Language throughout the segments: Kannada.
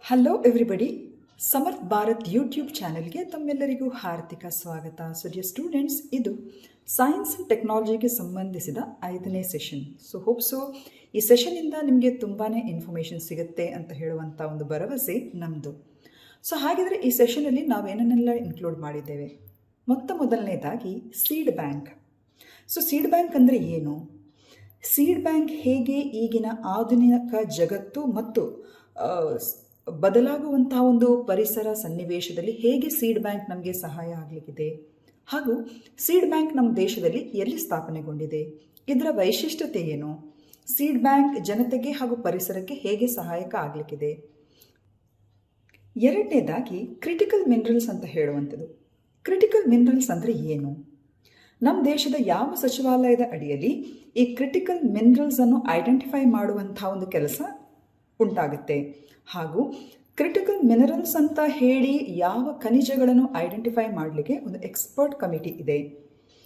Hello everybody, Samarth Bharat YouTube ಚಾನೆಲ್ಗೆ ತಮ್ಮೆಲ್ಲರಿಗೂ ಹಾರ್ದಿಕ ಸ್ವಾಗತ. ಸೊ ಡಿಯರ್ ಸ್ಟೂಡೆಂಟ್ಸ್, ಇದು ಸೈನ್ಸ್ ಆ್ಯಂಡ್ ಟೆಕ್ನಾಲಜಿಗೆ ಸಂಬಂಧಿಸಿದ 5ನೇ ಸೆಷನ್. ಸೊ ಈ ಸೆಷನಿಂದ ನಿಮಗೆ ತುಂಬಾ ಇನ್ಫಾರ್ಮೇಷನ್ ಸಿಗುತ್ತೆ ಅಂತ ಹೇಳುವಂಥ ಒಂದು ಭರವಸೆ ನಮ್ಮದು. ಸೊ ಹಾಗಿದ್ರೆ ಈ ಸೆಷನಲ್ಲಿ ನಾವೇನನ್ನೆಲ್ಲ ಇನ್ಕ್ಲೂಡ್ ಮಾಡಿದ್ದೇವೆ? ಮೊದಲನೇದಾಗಿ seed bank. So seed bank ಅಂದರೆ ಏನು? ಸೀಡ್ ಬ್ಯಾಂಕ್ ಹೇಗೆ ಈಗಿನ ಆಧುನಿಕ ಜಗತ್ತು ಮತ್ತು ಬದಲಾಗುವಂತಹ ಒಂದು ಪರಿಸರ ಸನ್ನಿವೇಶದಲ್ಲಿ ಹೇಗೆ ಸೀಡ್ ಬ್ಯಾಂಕ್ ನಮಗೆ ಸಹಾಯ ಆಗಲಿಕ್ಕಿದೆ, ಹಾಗೂ ಸೀಡ್ ಬ್ಯಾಂಕ್ ನಮ್ಮ ದೇಶದಲ್ಲಿ ಎಲ್ಲಿ ಸ್ಥಾಪನೆಗೊಂಡಿದೆ, ಇದರ ವೈಶಿಷ್ಟ್ಯತೆ ಏನು, ಸೀಡ್ ಬ್ಯಾಂಕ್ ಜನತೆಗೆ ಹಾಗೂ ಪರಿಸರಕ್ಕೆ ಹೇಗೆ ಸಹಾಯಕ ಆಗಲಿಕ್ಕಿದೆ. ಎರಡನೇದಾಗಿ ಕ್ರಿಟಿಕಲ್ ಮಿನರಲ್ಸ್ ಅಂತ ಹೇಳುವಂಥದ್ದು. ಕ್ರಿಟಿಕಲ್ ಮಿನರಲ್ಸ್ ಅಂದರೆ ಏನು? ನಮ್ಮ ದೇಶದ ಯಾವ ಸಚಿವಾಲಯದ ಅಡಿಯಲ್ಲಿ ಈ ಕ್ರಿಟಿಕಲ್ ಮಿನರಲ್ಸನ್ನು ಐಡೆಂಟಿಫೈ ಮಾಡುವಂಥ ಒಂದು ಕೆಲಸ ಉಂಟಾಗುತ್ತೆ, ಹಾಗೂ ಕ್ರಿಟಿಕಲ್ ಮಿನರಲ್ಸ್ ಅಂತ ಹೇಳಿ ಯಾವ ಖನಿಜಗಳನ್ನು ಐಡೆಂಟಿಫೈ ಮಾಡಲಿಕ್ಕೆ ಒಂದು ಎಕ್ಸ್ಪರ್ಟ್ ಕಮಿಟಿ ಇದೆ.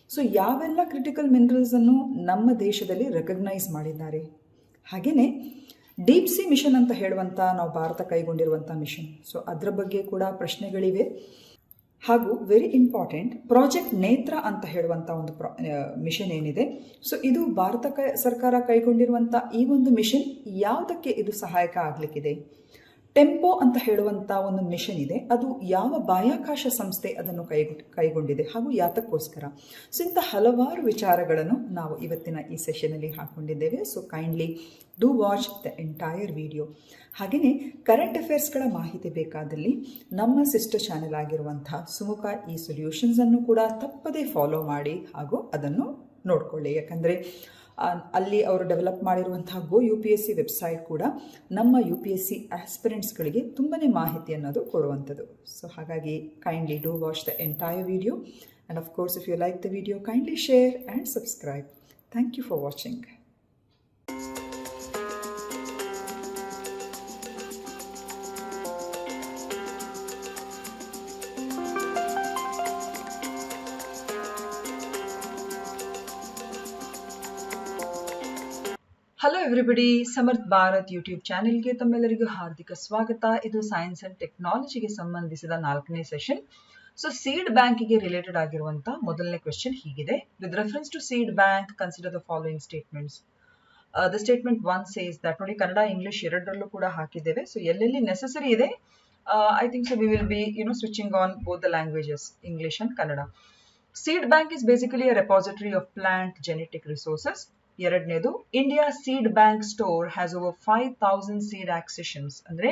ಸೊ ಯಾವೆಲ್ಲ ಕ್ರಿಟಿಕಲ್ ಮಿನರಲ್ಸನ್ನು ನಮ್ಮ ದೇಶದಲ್ಲಿ ರೆಕಗ್ನೈಸ್ ಮಾಡಿದ್ದಾರೆ. ಹಾಗೆಯೇ ಡೀಪ್ ಸಿ ಮಿಷನ್ ಅಂತ ಹೇಳುವಂಥ ನಾವು ಭಾರತ ಕೈಗೊಂಡಿರುವಂಥ ಮಿಷನ್, ಸೊ ಅದರ ಬಗ್ಗೆ ಕೂಡ ಪ್ರಶ್ನೆಗಳಿವೆ. ಹಾಗೂ ವೆರಿ ಇಂಪಾರ್ಟೆಂಟ್ ಪ್ರಾಜೆಕ್ಟ್ ನೇತ್ರ ಅಂತ ಹೇಳುವಂಥ ಒಂದು ಮಿಷನ್ ಏನಿದೆ, ಸೊ ಇದು ಭಾರತ ಸರ್ಕಾರ ಕೈಗೊಂಡಿರುವಂಥ ಈ ಒಂದು ಮಿಷನ್ ಯಾವುದಕ್ಕೆ ಇದು ಸಹಾಯಕ ಆಗಲಿಕ್ಕಿದೆ. ಟೆಂಪೋ ಅಂತ ಹೇಳುವಂಥ ಒಂದು ಮಿಷನ್ ಇದೆ, ಅದು ಯಾವ ಬಾಹ್ಯಾಕಾಶ ಸಂಸ್ಥೆ ಅದನ್ನು ಕೈಗೊಂಡಿದೆ ಹಾಗೂ ಯಾತಕ್ಕೋಸ್ಕರ. ಸೊ ಇಂಥ ಹಲವಾರು ವಿಚಾರಗಳನ್ನು ನಾವು ಇವತ್ತಿನ ಈ ಸೆಷನಲ್ಲಿ ಹಾಕ್ಕೊಂಡಿದ್ದೇವೆ. So kindly do watch the entire video. ಹಾಗೆಯೇ ಕರೆಂಟ್ ಅಫೇರ್ಸ್ಗಳ ಮಾಹಿತಿ ಬೇಕಾದಲ್ಲಿ ನಮ್ಮ ಸಿಸ್ಟರ್ ಚಾನೆಲ್ ಆಗಿರುವಂಥ ಸುಮುಖ ಈ ಸೊಲ್ಯೂಷನ್ಸನ್ನು ಕೂಡ ತಪ್ಪದೇ ಫಾಲೋ ಮಾಡಿ ಹಾಗೂ ಅದನ್ನು ನೋಡಿಕೊಳ್ಳಿ. ಯಾಕಂದರೆ ಅಲ್ಲಿ ಅವರು ಡೆವಲಪ್ ಮಾಡಿರುವಂತಹ ಗೋ UPSC ವೆಬ್ಸೈಟ್ ಕೂಡ ನಮ್ಮ UPSC ಆಸ್ಪಿರೆಂಟ್ಸ್ಗಳಿಗೆ ತುಂಬಾ ಮಾಹಿತಿ ಅನ್ನೋದು ಕೊಡುವಂಥದ್ದು. ಸೊ ಹಾಗಾಗಿ kindly do watch the entire video, and of course if you like the video kindly share and subscribe. Thank you for watching. Hello everybody, Samarth Bharat YouTube ಚಾನೆಲ್ಗೆ ತಮ್ಮೆಲ್ಲರಿಗೂ ಹಾರ್ದಿಕ ಸ್ವಾಗತ. ಇದು ಸೈನ್ಸ್ ಅಂಡ್ ಟೆಕ್ನಾಲಜಿಗೆ ಸಂಬಂಧಿಸಿದ 4ನೇ ಸೆಷನ್. ಸೊ ಸೀಡ್ ಬ್ಯಾಂಕಿಗೆ ರಿಲೇಟೆಡ್ ಆಗಿರುವಂತ ಮೊದಲನೇ ಕ್ವೆಶ್ಚನ್ ಹೀಗಿದೆ: with reference to seed bank consider the following statements. The statement 1 says that, ನೋಡಿ ಕನ್ನಡ ಇಂಗ್ಲಿಷ್ ಎರಡರಲ್ಲೂ ಕೂಡ ಹಾಕಿದ್ದೇವೆ. ಸೊ ಎಲ್ಲೆಲ್ಲಿ ನೆಸೆಸರಿ ಇದೆ, I think so we will be switching on both the languages, English and Kannada. Seed bank is basically a repository of plant genetic resources. ಎರಡನೇದು, India seed bank store has over 5000 seed accessions. ಅಂದ್ರೆ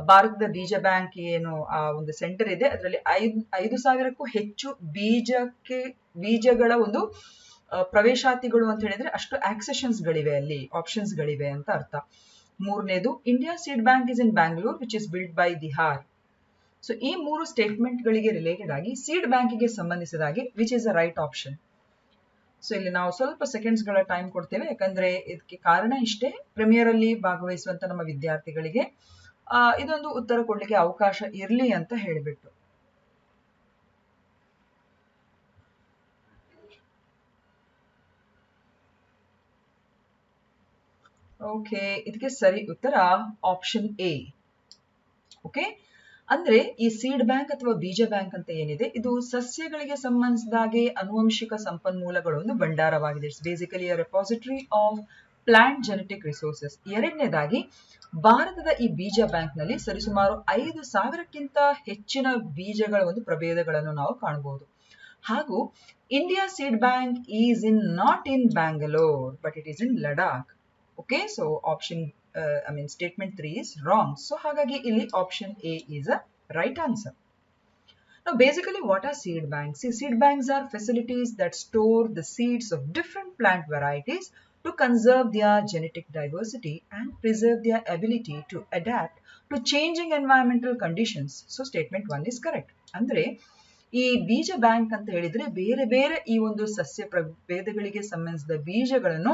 ಭಾರತದ ಬೀಜ ಬ್ಯಾಂಕ್ ಏನು ಆ ಒಂದು ಸೆಂಟರ್ ಇದೆ, ಅದರಲ್ಲಿ 5,000ಕ್ಕೂ ಹೆಚ್ಚು ಬೀಜಗಳ ಒಂದು ಪ್ರವೇಶಾತಿಗಳು ಅಂತ ಹೇಳಿದ್ರೆ ಅಷ್ಟು ಆಕ್ಸಿಷನ್ಸ್ ಗಳಿವೆ, ಅಲ್ಲಿ ಆಪ್ಷನ್ಸ್ ಗಳಿವೆ ಅಂತ ಅರ್ಥ. ಮೂರನೇದು, India seed bank is in Bangalore which is build by Bihar. So ಈ ಮೂರು ಸ್ಟೇಟ್ಮೆಂಟ್ ಗಳಿಗೆ ರಿಲೇಟೆಡ್ ಆಗಿ ಸೀಡ್ ಬ್ಯಾಂಕಿಗೆ ಸಂಬಂಧಿಸಿದ ಹಾಗೆ which is a right option. So ಇಲ್ಲಿ ನಾವು ಸ್ವಲ್ಪ ಸೆಕೆಂಡ್ಸ್ ಗಳ ಟೈಮ್ ಕೊಡ್ತೇವೆ, ಯಾಕಂದ್ರೆ ಇದಕ್ಕೆ ಕಾರಣ ಇಷ್ಟೇ, ಪ್ರೀಮಿಯರ್ ಅಲ್ಲಿ ಭಾಗವಹಿಸುವಂತ ನಮ್ಮ ವಿದ್ಯಾರ್ಥಿಗಳಿಗೆ ಇದೊಂದು ಉತ್ತರ ಕೊಡ್ಲಿಕ್ಕೆ ಅವಕಾಶ ಇರಲಿ ಅಂತ ಹೇಳಿಬಿಟ್ಟು. ಓಕೆ, ಇದಕ್ಕೆ ಸರಿ ಉತ್ತರ ಆಪ್ಷನ್ ಎ. ಓಕೆ, ಅಂದ್ರೆ ಈ ಸೀಡ್ ಬ್ಯಾಂಕ್ ಅಥವಾ ಬೀಜ ಬ್ಯಾಂಕ್ ಅಂತ ಏನಿದೆ, ಇದು ಸಸ್ಯಗಳಿಗೆ ಸಂಬಂಧಿಸಿದ ಹಾಗೆ ಆನುವಂಶಿಕ ಸಂಪನ್ಮೂಲಗಳ ಒಂದು ಭಂಡಾರವಾಗಿದೆ. It's basically a repository of plant genetic resources. ಎರಡನೇದಾಗಿ, ಭಾರತದ ಈ ಬೀಜ ಬ್ಯಾಂಕ್ ನಲ್ಲಿ ಸರಿಸುಮಾರು 5,000ಕ್ಕಿಂತ ಹೆಚ್ಚಿನ ಬೀಜಗಳ ಒಂದು ಪ್ರಭೇದಗಳನ್ನು ನಾವು ಕಾಣಬಹುದು. ಹಾಗೂ India seed bank is in not in Bangalore but it is in Ladakh. Okay, so option statement 3 is wrong. So ಹಾಗಾಗಿ ಇಲ್ಲಿ option A is a right answer. Now basically what are seed banks? See, seed banks are facilities that store the seeds of different plant varieties to conserve their genetic diversity and preserve their ability to adapt to changing environmental conditions. So statement 1 is correct. ಅಂದ್ರೆ ಈ ಬೀಜ ಬ್ಯಾಂಕ್ ಅಂತ ಹೇಳಿದ್ರೆ ಬೇರೆ ಬೇರೆ ಈ ಒಂದು ಸಸ್ಯ ಪ್ರಭೇದಗಳಿಗೆ ಸಂಬಂಧಿಸಿದ ಬೀಜಗಳನ್ನು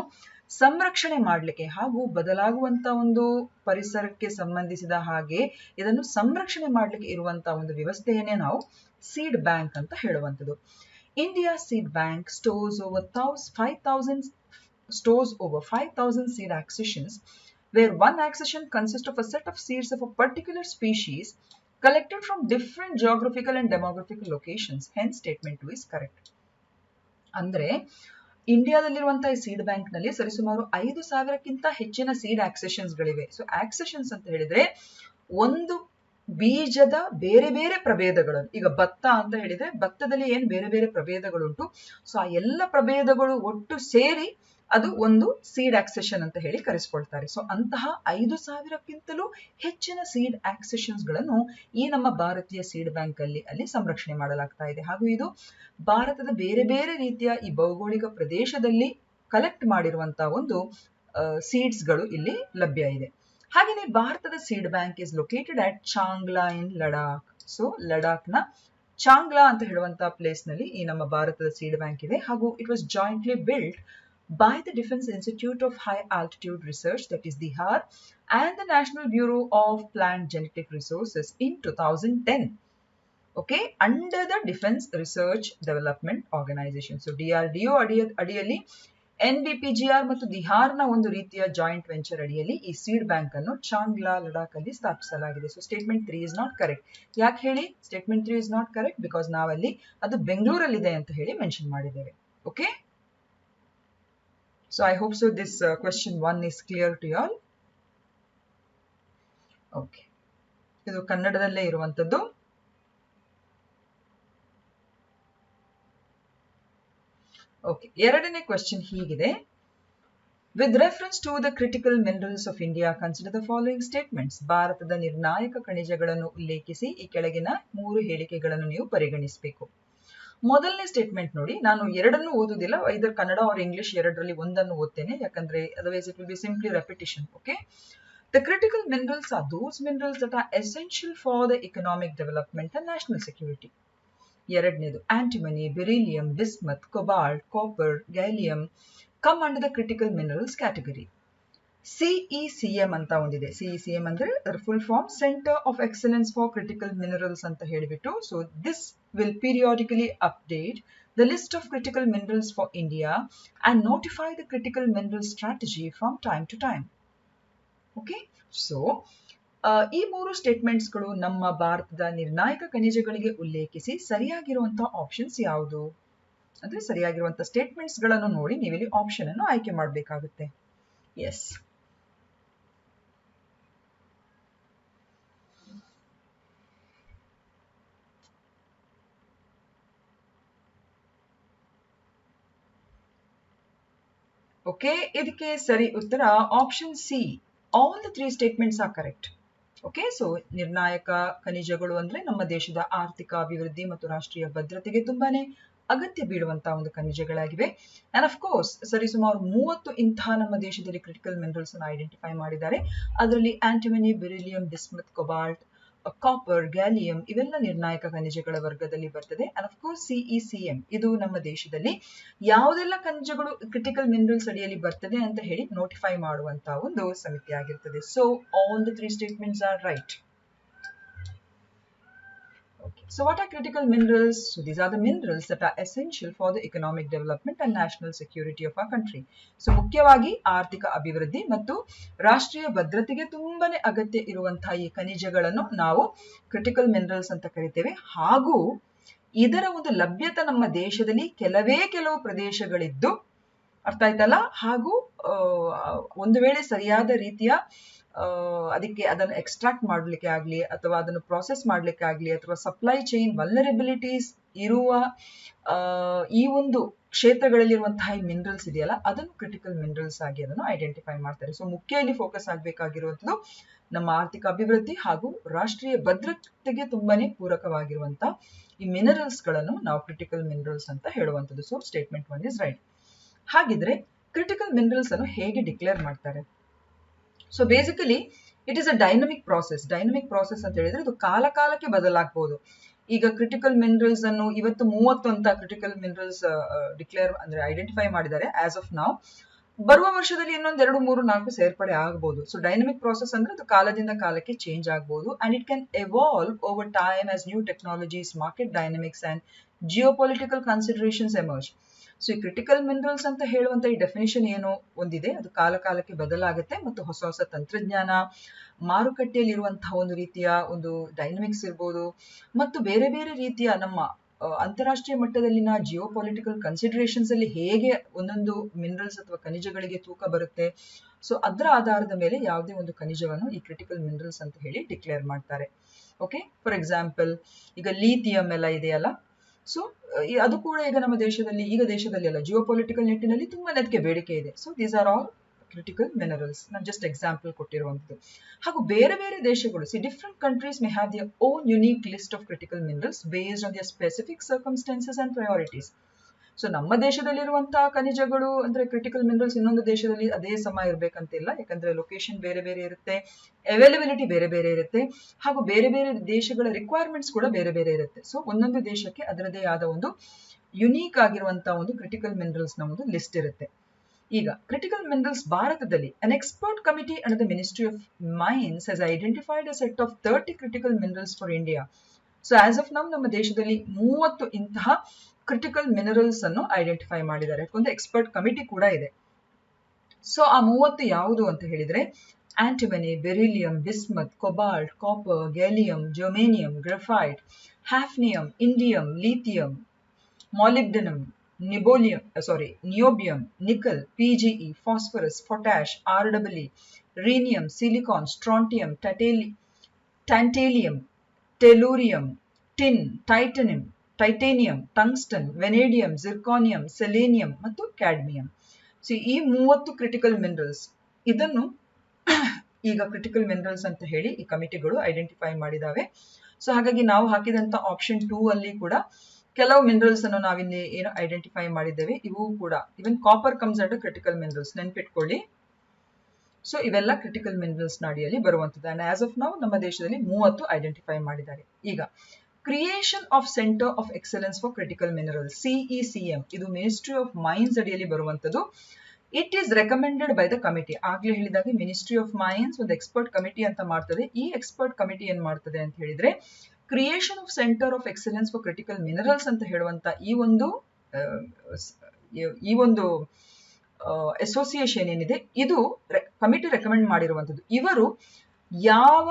ಸಂರಕ್ಷಣೆ ಮಾಡಲಿಕ್ಕೆ ಹಾಗೂ ಬದಲಾಗುವಂತ ಒಂದು ಪರಿಸರಕ್ಕೆ ಸಂಬಂಧಿಸಿದ ಹಾಗೆ ಇದನ್ನು ಸಂರಕ್ಷಣೆ ಮಾಡಲಿಕ್ಕೆ ಇರುವಂತಹ ಒಂದು ವ್ಯವಸ್ಥೆಯನ್ನೇ ನಾವು ಸೀಡ್ ಬ್ಯಾಂಕ್ ಅಂತ ಹೇಳುವಂಥದ್ದು. India seed bank stores over 5,000 seed accessions where one accession consists of a set of seeds of a particular species collected from different geographical and demographical locations. Hence, statement 2 is correct. ಅಂದ್ರೆ ಇಂಡಿಯಾದಲ್ಲಿರುವಂತಹ ಸೀಡ್ ಬ್ಯಾಂಕ್ ನಲ್ಲಿ ಸರಿಸುಮಾರು 5,000ಕ್ಕಿಂತ ಹೆಚ್ಚಿನ ಸೀಡ್ ಆಕ್ಸೆಷನ್ಸ್ ಗಳಿವೆ. ಸೊ ಆಕ್ಸೆಷನ್ಸ್ ಅಂತ ಹೇಳಿದ್ರೆ ಒಂದು ಬೀಜದ ಬೇರೆ ಬೇರೆ ಪ್ರಭೇದಗಳನ್ನು, ಈಗ ಭತ್ತ ಅಂತ ಹೇಳಿದ್ರೆ ಭತ್ತದಲ್ಲಿ ಏನ್ ಬೇರೆ ಬೇರೆ ಪ್ರಭೇದಗಳುಂಟು, ಸೊ ಆ ಎಲ್ಲ ಪ್ರಭೇದಗಳು ಒಟ್ಟು ಸೇರಿ ಅದು ಒಂದು ಸೀಡ್ ಆಕ್ಸೆಷನ್ ಅಂತ ಹೇಳಿ ಕರೆಸ್ಕೊಳ್ತಾರೆ. ಸೊ ಅಂತಹ 5,000ಕ್ಕಿಂತಲೂ ಹೆಚ್ಚಿನ ಸೀಡ್ ಆಕ್ಸೆಷನ್ಸ್ ಗಳನ್ನು ಈ ನಮ್ಮ ಭಾರತೀಯ ಸೀಡ್ ಬ್ಯಾಂಕ್ ಅಲ್ಲಿ ಸಂರಕ್ಷಣೆ ಮಾಡಲಾಗ್ತಾ ಇದೆ. ಹಾಗೂ ಇದು ಭಾರತದ ಬೇರೆ ಬೇರೆ ರೀತಿಯ ಈ ಭೌಗೋಳಿಕ ಪ್ರದೇಶದಲ್ಲಿ ಕಲೆಕ್ಟ್ ಮಾಡಿರುವಂತಹ ಒಂದು ಸೀಡ್ಸ್ ಗಳು ಇಲ್ಲಿ ಲಭ್ಯ ಇದೆ. ಹಾಗೆಯೇ ಭಾರತದ seed bank is located at Changla in Ladakh. So Ladakh ನ ಚಾಂಗ್ಲಾ ಅಂತ ಹೇಳುವಂತಹ ಪ್ಲೇಸ್ ನಲ್ಲಿ ಈ ನಮ್ಮ ಭಾರತದ ಸೀಡ್ ಬ್ಯಾಂಕ್ ಇದೆ. ಹಾಗೂ it was jointly build by the Defense Institute of High Altitude Research, that is DHAR, and the National Bureau of Plant Genetic Resources in 2010. Okay, under the Defense Research Development Organization. So DRDO ಅಡಿಯಲ್ಲಿ NBPGR ಮತ್ತು DHAR ನ ಒಂದು ರೀತಿಯ ಜಾಯಿಂಟ್ ವೆಂಚರ್ ಅಡಿಯಲ್ಲಿ ಈ ಸೀಡ್ ಬ್ಯಾಂಕ್ ಅನ್ನು ಚಾಂಗ್ಲಾ ಲಡಾಖ್ ಅಲ್ಲಿ ಸ್ಥಾಪಿಸಲಾಗಿದೆ. So statement 3 is not correct. ಯಾಕೆ ಹೇಳಿ statement 3 is not correct? Because ನಾವಲ್ಲಿ ಅದು ಬೆಂಗಳೂರಲ್ಲಿದೆ ಅಂತ ಹೇಳಿ ಮೆನ್ಷನ್ ಮಾಡಿದ್ದೇವೆ. Okay, so I hope so this question 1 is clear to you all. Okay, ಇದು ಕನ್ನಡದಲ್ಲೇ ಇರುವಂತದ್ದು. ಓಕೆ, ಎರಡನೇ ಕ್ವೆಶ್ಚನ್ ಹೀಗಿದೆ. With reference to the critical minerals of India, consider the following statements. ಭಾರತದ ನಿರ್ಣಾಯಕ ಖನಿಜಗಳನ್ನು ಉಲ್ಲೇಖಿಸಿ ಈ ಕೆಳಗಿನ 3 ಹೇಳಿಕೆಗಳನ್ನು ನೀವು ಪರಿಗಣಿಸಬೇಕು. ಮೊದಲನೇ ಸ್ಟೇಟ್ಮೆಂಟ್ ನೋಡಿ, ನಾನು ಎರಡನ್ನು ಓದುದಿಲ್ಲ, ಐದರ್ ಕನ್ನಡ ಆರ್ ಇಂಗ್ಲಿಷ್ ಎರಡರಲ್ಲಿ ಒಂದನ್ನು ಓದ್ತೇನೆ, ಯಾಕಂದ್ರೆ otherwise it will be simply repetition. Okay, the critical minerals are those minerals that are essential for the economic development and national security. ಎರಡನೇದು antimony, beryllium, bismuth, cobalt, copper, gallium come under the critical minerals category. CECM ಅಂತ ಒಂದಿದೆ. CECM ಅಂದ್ರೆ full form centre of excellence for critical minerals ಅಂತ ಹೇಳಿಬಿಟ್ಟು. So this will periodically update the list of critical minerals for India and notify the critical mineral strategy from time to time. Okay, so ಈ 3 ಸ್ಟೇಟ್ಮೆಂಟ್ಸ್ ಗಳು ನಮ್ಮ ಭಾರತದ ನಿರ್ಣಾಯಕ ಖನಿಜಗಳಿಗೆ ಉಲ್ಲೇಖಿಸಿ ಸರಿಯಾಗಿರುವಂತಹ ಆಪ್ಷನ್ಸ್ ಯಾವುದು ಅಂದ್ರೆ ಸರಿಯಾಗಿರುವಂತಹ ಸ್ಟೇಟ್ಮೆಂಟ್ಸ್ ಗಳನ್ನು ನೋಡಿ ನೀವಿಲ್ಲಿ ಆಪ್ಷನ್ ಅನ್ನು ಆಯ್ಕೆ ಮಾಡಬೇಕಾಗುತ್ತೆ. ಎಸ್, ಓಕೆ, ಇದಕ್ಕೆ ಸರಿ ಉತ್ತರ option C. All the 3 statements are correct. Okay, so ನಿರ್ಣಾಯಕ ಖನಿಜಗಳು ಅಂದ್ರೆ ನಮ್ಮ ದೇಶದ ಆರ್ಥಿಕ ಅಭಿವೃದ್ಧಿ ಮತ್ತು ರಾಷ್ಟ್ರೀಯ ಭದ್ರತೆಗೆ ತುಂಬಾನೇ ಅಗತ್ಯ ಬೀಳುವಂತಹ ಒಂದು ಖನಿಜಗಳಾಗಿವೆ. ಅಂಡ್ ಆಫ್ ಕೋರ್ಸ್ ಸರಿಸುಮಾರು 30 ಇಂತಹ ನಮ್ಮ ದೇಶದಲ್ಲಿ ಕ್ರಿಟಿಕಲ್ ಮಿನರಲ್ಸ್ ಅನ್ನು ಐಡೆಂಟಿಫೈ ಮಾಡಿದ್ದಾರೆ. ಅದರಲ್ಲಿ antimony, beryllium, bismuth, cobalt, copper, gallium ಇವೆಲ್ಲ ನಿರ್ಣಾಯಕ ಖನಿಜಗಳ ವರ್ಗದಲ್ಲಿ ಬರ್ತದೆ. ಅಂಡ್ ಆಫ್ ಕೋರ್ಸ್ CECM ಇದು ನಮ್ಮ ದೇಶದಲ್ಲಿ ಯಾವುದೆಲ್ಲ ಖನಿಜಗಳು ಕ್ರಿಟಿಕಲ್ ಮಿನರಲ್ಸ್ ಅಡಿಯಲ್ಲಿ ಬರ್ತದೆ ಅಂತ ಹೇಳಿ ನೋಟಿಫೈ ಮಾಡುವಂತಹ ಒಂದು ಸಮಿತಿ ಆಗಿರ್ತದೆ. So all the 3 statements are right. Okay. So what are critical minerals? So these are the minerals that are essential for the economic development and national security of our country. So ಮುಖ್ಯವಾಗಿ ಆರ್ಥಿಕ ಅಭಿವೃದ್ಧಿ ಮತ್ತು ರಾಷ್ಟ್ರೀಯ ಭದ್ರತೆಗೆ ತುಂಬಾನೇ ಅಗತ್ಯ ಇರುವಂತಹ ಈ ಖನಿಜಗಳನ್ನು ನಾವು ಕ್ರಿಟಿಕಲ್ ಮಿನರಲ್ಸ್ ಅಂತ ಕರಿತೇವೆ. ಹಾಗೂ ಇದರ ಒಂದು ಲಭ್ಯತೆ ನಮ್ಮ ದೇಶದಲ್ಲಿ ಕೆಲವು ಪ್ರದೇಶಗಳಿದ್ದು, ಅರ್ಥ ಆಯ್ತಲ್ಲ, ಹಾಗೂ ಒಂದು ವೇಳೆ ಸರಿಯಾದ ರೀತಿಯ ಅದನ್ನು ಎಕ್ಸ್ಟ್ರಾಕ್ಟ್ ಮಾಡಲಿಕ್ಕೆ ಆಗಲಿ ಅಥವಾ ಅದನ್ನು ಪ್ರಾಸೆಸ್ ಮಾಡಲಿಕ್ಕೆ ಆಗಲಿ ಅಥವಾ ಸಪ್ಲೈ ಚೈನ್ ವಲ್ನರಬಿಲಿಟೀಸ್ ಇರುವ ಈ ಒಂದು ಕ್ಷೇತ್ರಗಳಲ್ಲಿರುವಂತಹ ಈ ಮಿನರಲ್ಸ್ ಇದೆಯಲ್ಲ ಅದನ್ನು ಕ್ರಿಟಿಕಲ್ ಮಿನರಲ್ಸ್ ಆಗಿ ಅದನ್ನು ಐಡೆಂಟಿಫೈ ಮಾಡ್ತಾರೆ. ಸೊ ಮುಖ್ಯ ಇಲ್ಲಿ ಫೋಕಸ್ ಆಗಬೇಕಾಗಿರುವಂಥದ್ದು ನಮ್ಮ ಆರ್ಥಿಕ ಅಭಿವೃದ್ಧಿ ಹಾಗೂ ರಾಷ್ಟ್ರೀಯ ಭದ್ರತೆಗೆ ತುಂಬಾನೇ ಪೂರಕವಾಗಿರುವಂತಹ ಈ ಮಿನರಲ್ಸ್ ಗಳನ್ನು ನಾವು ಕ್ರಿಟಿಕಲ್ ಮಿನರಲ್ಸ್ ಅಂತ ಹೇಳುವಂಥದ್ದು. So statement 1 is right. ಹಾಗಿದ್ರೆ ಕ್ರಿಟಿಕಲ್ ಮಿನರಲ್ಸ್ ಅನ್ನು ಹೇಗೆ ಡಿಕ್ಲೇರ್ ಮಾಡ್ತಾರೆ? So basically it is a dynamic process. Dynamic process ಅಂತ ಹೇಳಿದ್ರೆ ಇದು ಕಾಲಕ್ಕೆ ಬದಲಾಗಬಹುದು. ಈಗ ಕ್ರಿಟಿಕಲ್ ಮಿನರಲ್ಸ್ ಅನ್ನು ಇವತ್ತು 30 ಅಂತ ಕ್ರಿಟಿಕಲ್ ಮಿನರಲ್ಸ್ ಡಿಕ್ಲೇರ್ ಅಂದ್ರೆ ಐಡೆಂಟಿಫೈ ಮಾಡಿದ್ದಾರೆ ಆಸ್ ಆಫ್ ನೌ. ಬರುವ ವರ್ಷದಲ್ಲಿ ಇನ್ನೊಂದು 2, 3, 4 ಸೇರ್ಪಡೆ ಆಗಬಹುದು. ಸೊ ಡೈನಮಿಕ್ ಪ್ರಾಸೆಸ್ ಅಂದ್ರೆ ಅದು ಕಾಲದಿಂದ ಕಾಲಕ್ಕೆ ಚೇಂಜ್ ಆಗಬಹುದು and it can evolve over time as new technologies, market dynamics and geopolitical considerations emerge. So ಈ ಕ್ರಿಟಿಕಲ್ ಮಿನರಲ್ಸ್ ಅಂತ ಹೇಳುವಂತ ಈ ಡೆಫಿನಿಷನ್ ಏನು ಒಂದಿದೆ, ಅದು ಕಾಲ ಕಾಲಕ್ಕೆ ಬದಲಾಗುತ್ತೆ ಮತ್ತು ಹೊಸ ಹೊಸ ತಂತ್ರಜ್ಞಾನ, ಮಾರುಕಟ್ಟೆಯಲ್ಲಿರುವಂತಹ ಒಂದು ರೀತಿಯ ಒಂದು ಡೈನಮಿಕ್ಸ್ ಇರ್ಬೋದು, ಮತ್ತು ಬೇರೆ ಬೇರೆ ರೀತಿಯ ನಮ್ಮ ಅಂತಾರಾಷ್ಟ್ರೀಯ ಮಟ್ಟದಲ್ಲಿನ ಜಿಯೋ ಪೊಲಿಟಿಕಲ್ ಕನ್ಸಿಡರೇಷನ್ಸ್ ಅಲ್ಲಿ ಹೇಗೆ ಒಂದೊಂದು ಮಿನರಲ್ಸ್ ಅಥವಾ ಖನಿಜಗಳಿಗೆ ತೂಕ ಬರುತ್ತೆ, ಸೊ ಅದರ ಆಧಾರದ ಮೇಲೆ ಯಾವುದೇ ಒಂದು ಖನಿಜವನ್ನು ಈ ಕ್ರಿಟಿಕಲ್ ಮಿನರಲ್ಸ್ ಅಂತ ಹೇಳಿ ಡಿಕ್ಲೇರ್ ಮಾಡ್ತಾರೆ. ಓಕೆ, ಫಾರ್ ಎಕ್ಸಾಂಪಲ್ ಈಗ ಲೀಥಿಯಂ ಎಲ್ಲ ಇದೆಯಲ್ಲ, ಸೊ ಅದು ಕೂಡ ಈಗ ನಮ್ಮ ದೇಶದಲ್ಲಿ ಅಲ್ಲ, ಜಿಯೋ ಪೊಲಿಟಿಕಲ್ ನಿಟ್ಟಿನಲ್ಲಿ ತುಂಬಾ ಅದಕ್ಕೆ ಬೇಡಿಕೆ ಇದೆ. So these are all critical minerals. ನಾನು ಜಸ್ಟ್ ಎಕ್ಸಾಂಪಲ್ ಕೊಟ್ಟಿರುವಂಥದ್ದು. ಹಾಗೂ ಬೇರೆ ಬೇರೆ ದೇಶಗಳು, different countries may have their own unique list of critical minerals based on their specific circumstances and priorities. So ನಮ್ಮ ದೇಶದಲ್ಲಿರುವಂತಹ ಖನಿಜಗಳು ಅಂದ್ರೆ ಕ್ರಿಟಿಕಲ್ ಮಿನರಲ್ಸ್ ಇನ್ನೊಂದು ದೇಶದಲ್ಲಿ ಅದೇ ಸಮ ಇರಬೇಕಂತಿಲ್ಲ, ಯಾಕಂದ್ರೆ ಲೊಕೇಶನ್ ಬೇರೆ ಬೇರೆ ಇರುತ್ತೆ, ಅವೈಲಬಿಲಿಟಿ ಬೇರೆ ಬೇರೆ ಇರುತ್ತೆ, ಹಾಗೂ ಬೇರೆ ಬೇರೆ ದೇಶಗಳ ರಿಕ್ವೈರ್ಮೆಂಟ್ಸ್ ಕೂಡ ಬೇರೆ ಬೇರೆ ಇರುತ್ತೆ. ಸೊ ಒಂದೊಂದು ದೇಶಕ್ಕೆ ಅದರದೇ ಆದ ಒಂದು ಯುನೀಕ್ ಆಗಿರುವಂತಹ ಒಂದು ಕ್ರಿಟಿಕಲ್ ಮಿನರಲ್ಸ್ ನ ಒಂದು ಲಿಸ್ಟ್ ಇರುತ್ತೆ. ಈಗ ಕ್ರಿಟಿಕಲ್ ಮಿನರಲ್ಸ್ ಭಾರತದಲ್ಲಿ an expert committee under the Ministry of Mines has identified a set of 30 critical minerals for India. So as of now ನಮ್ಮ ದೇಶದಲ್ಲಿ 30 ಇಂತಹ ಕ್ರಿಟಿಕಲ್ ಮಿನರಲ್ಸ್ ಅನ್ನು ಐಡೆಂಟಿಫೈ ಮಾಡಿದ್ದಾರೆ. ಒಂದು ಎಕ್ಸ್ಪರ್ಟ್ ಕಮಿಟಿ ಕೂಡ ಇದೆ. ಸೊ ಆ 30 ಯಾವುದು ಅಂತ ಹೇಳಿದ್ರೆ antimony, beryllium, bismuth, cobalt, copper, gallium, germanium, graphite, hafnium, indium, lithium, molybdenum, niobium, nickel, PGE, phosphorus, potash, REE, rhenium, silicon, strontium, tantalum, tellurium, tin, titanium, tungsten, vanadium, zirconium, selenium ಮತ್ತು ಕ್ಯಾಡ್ಮಿಯಂ. ಸೊ ಈ 30 ಕ್ರಿಟಿಕಲ್ ಮಿನರಲ್ಸ್, ಇದನ್ನು ಈಗ ಕ್ರಿಟಿಕಲ್ ಮಿನರಲ್ಸ್ ಅಂತ ಹೇಳಿ ಈ ಕಮಿಟಿಗಳು ಐಡೆಂಟಿಫೈ ಮಾಡಿದಾವೆ. ಸೊ ಹಾಗಾಗಿ ನಾವು ಹಾಕಿದಂತ ಆಪ್ಷನ್ 2 ಅಲ್ಲಿ ಕೂಡ ಕೆಲವು ಮಿನರಲ್ಸ್ ಅನ್ನು ನಾವಿಲ್ಲಿ ಏನು ಐಡೆಂಟಿಫೈ ಮಾಡಿದ್ದೇವೆ. ಇವು ಕೂಡ even copper comes under critical minerals, ನೆನ್ಪಿಟ್ಕೊಳ್ಳಿ. ಸೊ ಇವೆಲ್ಲ ಕ್ರಿಟಿಕಲ್ ಮಿನರಲ್ಸ್ ಅಡಿಯಲ್ಲಿ ಬರುವಂತದ್ದು. ಅಂಡ್ ಆಸ್ ಆಫ್ ನೌ ನಮ್ಮ ದೇಶದಲ್ಲಿ 30 ಐಡೆಂಟಿಫೈ ಮಾಡಿದ್ದಾರೆ. ಈಗ creation of centre of excellence for critical minerals, CECM, ಇದು ಮಿನಿಸ್ಟ್ರಿ ಆಫ್ ಮೈನ್ಸ್ ಅಡಿಯಲ್ಲಿ ಬರುವಂತದ್ದು. It is recommended by the committee. ಆಗ್ಲೇ ಹೇಳಿದಾಗೆ ಮಿನಿಸ್ಟ್ರಿ ಆಫ್ ಮೈನ್ಸ್ ಒಂದು ಎಕ್ಸ್ಪರ್ಟ್ ಕಮಿಟಿ ಅಂತ ಮಾಡ್ತದೆ. ಈ ಎಕ್ಸ್ಪರ್ಟ್ ಕಮಿಟಿ ಏನ್ ಮಾಡ್ತದೆ ಅಂತ ಹೇಳಿದ್ರೆ creation of centre of excellence for critical minerals ಅಂತ ಹೇಳುವಂತ ಈ ಒಂದು ಅಸೋಸಿಯೇಷನ್ ಏನಿದೆ, ಇದು ಕಮಿಟಿ ರೆಕಮೆಂಡ್ ಮಾಡಿರುವಂತದ್ದು. ಇವರು ಯಾವ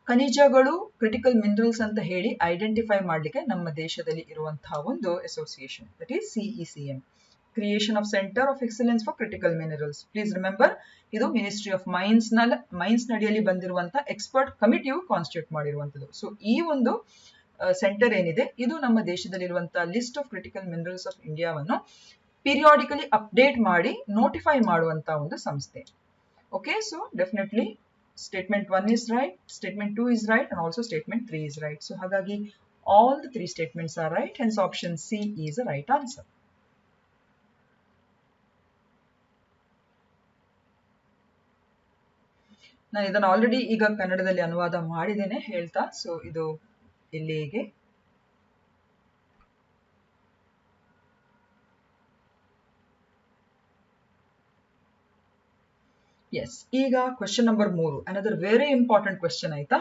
ಖನಿಜಗಳು ಕ್ರಿಟಿಕಲ್ ಮಿನರಲ್ಸ್ ಅಂತ ಹೇಳಿ ಐಡೆಂಟಿಫೈ ಮಾಡ್ಲಿಕ್ಕೆ ನಮ್ಮ ದೇಶದಲ್ಲಿ ಇರುವಂತಹ ಒಂದು association, that is CECM, creation of centre of excellence for critical minerals. Please remember, ಇದು ಮಿನಿಸ್ಟ್ರಿ ಆಫ್ ಮೈನ್ಸ್ ನಡಿಯಲ್ಲಿ ಬಂದಿರುವಂತಹ ಎಕ್ಸ್ಪರ್ಟ್ ಕಮಿಟಿಯು ಕಾನ್ಸ್ಟಿಟ್ಯೂಟ್ ಮಾಡಿರುವಂತದ್ದು. ಸೊ ಈ ಒಂದು ಸೆಂಟರ್ ಏನಿದೆ, ಇದು ನಮ್ಮ ದೇಶದಲ್ಲಿರುವಂತಹ list of critical minerals of ಇಂಡಿಯಾವನ್ನು ಪೀರಿಯಾಡಿಕಲಿ ಅಪ್ಡೇಟ್ ಮಾಡಿ ನೋಟಿಫೈ ಮಾಡುವಂತಹ ಒಂದು ಸಂಸ್ಥೆ. Okay, so definitely statement 1 is right, statement 2 is right, and also statement 3 is right. So hagagi all the 3 statements are right, hence option C is the right answer. ನಾನು ಇದನ್ನು ಆಲ್ರೆಡಿ ಈಗ ಕನ್ನಡದಲ್ಲಿ ಅನುವಾದ ಮಾಡಿದ್ದೇನೆ ಹೇಳ್ತಾ. ಸೊ ಇದು ಇಲ್ಲಿಗೆ ಎಸ್. ಈಗ question number 3, another very important question ಆಯ್ತಾ.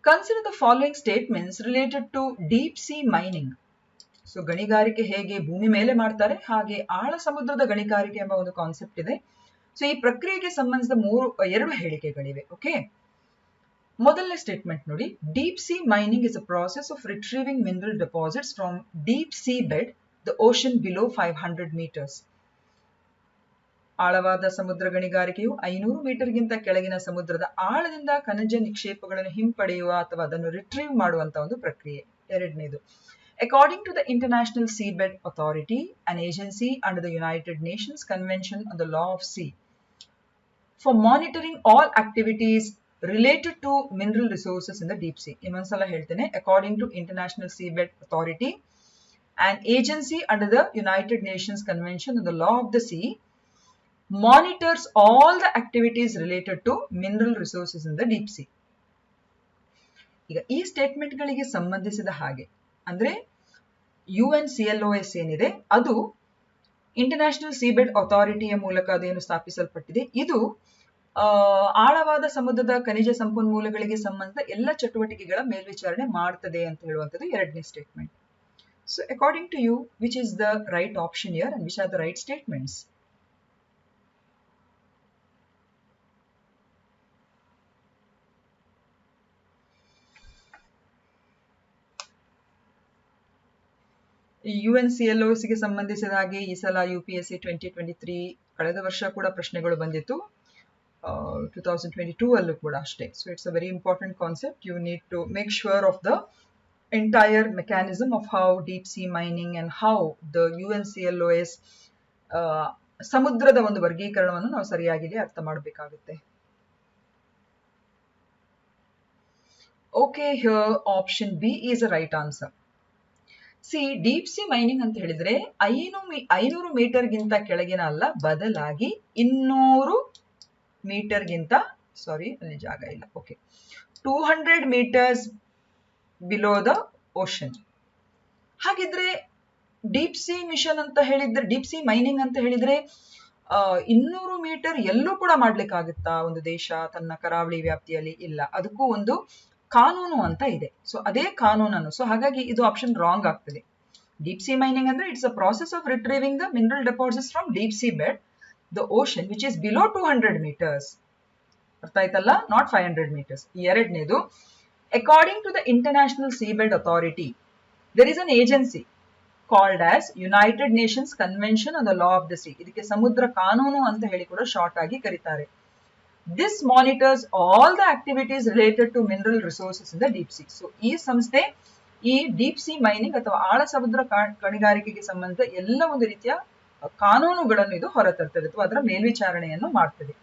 Consider the following statements related to deep sea mining. So ಗಣಿಗಾರಿಕೆ ಹೇಗೆ ಭೂಮಿ ಮೇಲೆ ಮಾಡ್ತಾರೆ, ಹಾಗೆ ಆಳ ಸಮುದ್ರದ ಗಣಿಗಾರಿಕೆ ಎಂಬ ಒಂದು ಕಾನ್ಸೆಪ್ಟ್ ಇದೆ. ಸೊ ಈ ಪ್ರಕ್ರಿಯೆಗೆ ಸಂಬಂಧಿಸಿದ 2 ಹೇಳಿಕೆಗಳಿವೆ. ಓಕೆ, ಮೊದಲನೇ ಸ್ಟೇಟ್ಮೆಂಟ್ ನೋಡಿ, deep sea mining is a process of retrieving mineral deposits from deep sea bed, the ocean below 500 meters. ಆಳವಾದ ಸಮುದ್ರ ಗಣಿಗಾರಿಕೆಯು 500 ಮೀಟರ್ಗಿಂತ ಕೆಳಗಿನ ಸಮುದ್ರದ ಆಳದಿಂದ ಖನಿಜ ನಿಕ್ಷೇಪಗಳನ್ನು ಹಿಂಪಡೆಯುವ ಅಥವಾ ಅದನ್ನು ರಿಟ್ರೀವ್ ಮಾಡುವಂತಹ ಒಂದು ಪ್ರಕ್ರಿಯೆ. ಎರಡನೇದು, according to the International Seabed Authority, an agency under the United Nations convention on the law of sea for monitoring all activities related to mineral resources in the deep sea. ಇನ್ನೊಂದ್ಸಲ ಹೇಳ್ತೇನೆ, according to International Seabed Authority, an agency under the United Nations convention on the law of the sea monitors all the activities related to mineral resources in the deep sea. ಈಗ ಈ ಸ್ಟೇಟ್ಮೆಂಟ್ ಗಳಿಗೆ ಸಂಬಂಧಿಸಿದ ಹಾಗೆ ಅಂದ್ರೆ UNCLOS ಏನಿದೆ, ಅದು ಇಂಟರ್ನ್ಯಾಷನಲ್ ಸೀಬೆಡ್ ಅಥಾರಿಟಿಯ ಮೂಲಕ ಅದೇನು ಸ್ಥಾಪಿಸಲ್ಪಟ್ಟಿದೆ. ಇದು ಆಳವಾದ ಸಮುದ್ರದ ಖನಿಜ ಸಂಪನ್ಮೂಲಗಳಿಗೆ ಸಂಬಂಧಿಸಿದ ಎಲ್ಲ ಚಟುವಟಿಕೆಗಳ ಮೇಲ್ವಿಚಾರಣೆ ಮಾಡ್ತದೆ ಅಂತ ಹೇಳುವಂಥದ್ದು ಎರಡನೇ statement. So according to you, which is the right option here and which are the right statements? UNCLOS ಗೆ ಸಂಬಂಧಿಸಿದ ಹಾಗೆ ಈ ಸಲ UPSC 2023 ಕಳೆದ ವರ್ಷ ಕೂಡ ಪ್ರಶ್ನೆಗಳು ಬಂದಿತ್ತು, 2022 ಅಲ್ಲೂ ಕೂಡ ಅಷ್ಟೇ. So it's a very important concept. You need to make sure of the entire mechanism of how deep sea mining and how the UNCLOS ಸಮುದ್ರದ ಒಂದು ವರ್ಗೀಕರಣವನ್ನು ನಾವು ಸರಿಯಾಗಿ ಅರ್ಥ ಮಾಡಬೇಕಾಗುತ್ತೆ. Okay, here option B is a right answer. C, deep sea mining ಅಂತ ಹೇಳಿದ್ರೆ 500 ಮೀಟರ್ಗಿಂತ ಕೆಳಗಿನ ಅಲ್ಲ, ಬದಲಾಗಿ 200 ಮೀಟರ್ಗಿಂತ, ಸಾರಿ ಅಲ್ಲಿ ಜಾಗ ಇಲ್ಲ, okay, 200 metres below the ocean. ಹಾಗಿದ್ರೆ ಡೀಪ್ ಸಿ ಮಿಷನ್ ಅಂತ ಹೇಳಿದ್ರೆ, ಡೀಪ್ ಸಿ ಮೈನಿಂಗ್ ಅಂತ ಹೇಳಿದ್ರೆ 200 ಮೀಟರ್ ಎಲ್ಲೂ ಕೂಡ ಮಾಡ್ಲಿಕ್ಕಾಗುತ್ತಾ ಒಂದು ದೇಶ ತನ್ನ ಕರಾವಳಿ ವ್ಯಾಪ್ತಿಯಲ್ಲಿ? ಇಲ್ಲ, ಅದಕ್ಕೂ ಒಂದು ಕಾನೂನು ಅಂತ ಇದೆ. ಸೊ ಅದೇ ಕಾನೂನನ್ನು, ಸೊ ಹಾಗಾಗಿ ಇದು ಆಪ್ಷನ್ ರಾಂಗ್ ಆಗ್ತದೆ. ಡೀಪ್ ಸಿ ಮೈನಿಂಗ್ ಅಂದ್ರೆ it's a process of retrieving the mineral deposits from deep sea bed, the ocean, which is below 200 metres. ಅರ್ಥ ಆಯ್ತಲ್ಲ? Not 500 metres. ಎರಡನೇದು, according to the International Seabed Authority, there is an agency called as United Nations Convention on the Law of the Sea. ಇದಕ್ಕೆ ಸಮುದ್ರ ಕಾನೂನು ಅಂತ ಹೇಳಿ ಕೂಡ ಶಾರ್ಟ್ ಆಗಿ ಕರೀತಾರೆ. This monitors all the activities related to mineral resources in the deep sea. So ಈ ಸಂಸ್ಥೆ ಈ ಡೀಪ್ ಸಿ ಮೈನಿಂಗ್ ಅಥವಾ ಆಳ ಸಮುದ್ರ ಗಣಿಗಾರಿಕೆಗೆ ಸಂಬಂಧ ಎಲ್ಲ ಒಂದು ರೀತಿಯ ಕಾನೂನುಗಳನ್ನು ಇದು ಹೊರತರ್ತದೆ ಅಥವಾ ಅದರ ಮೇಲ್ವಿಚಾರಣೆಯನ್ನು ಮಾಡ್ತದೆ.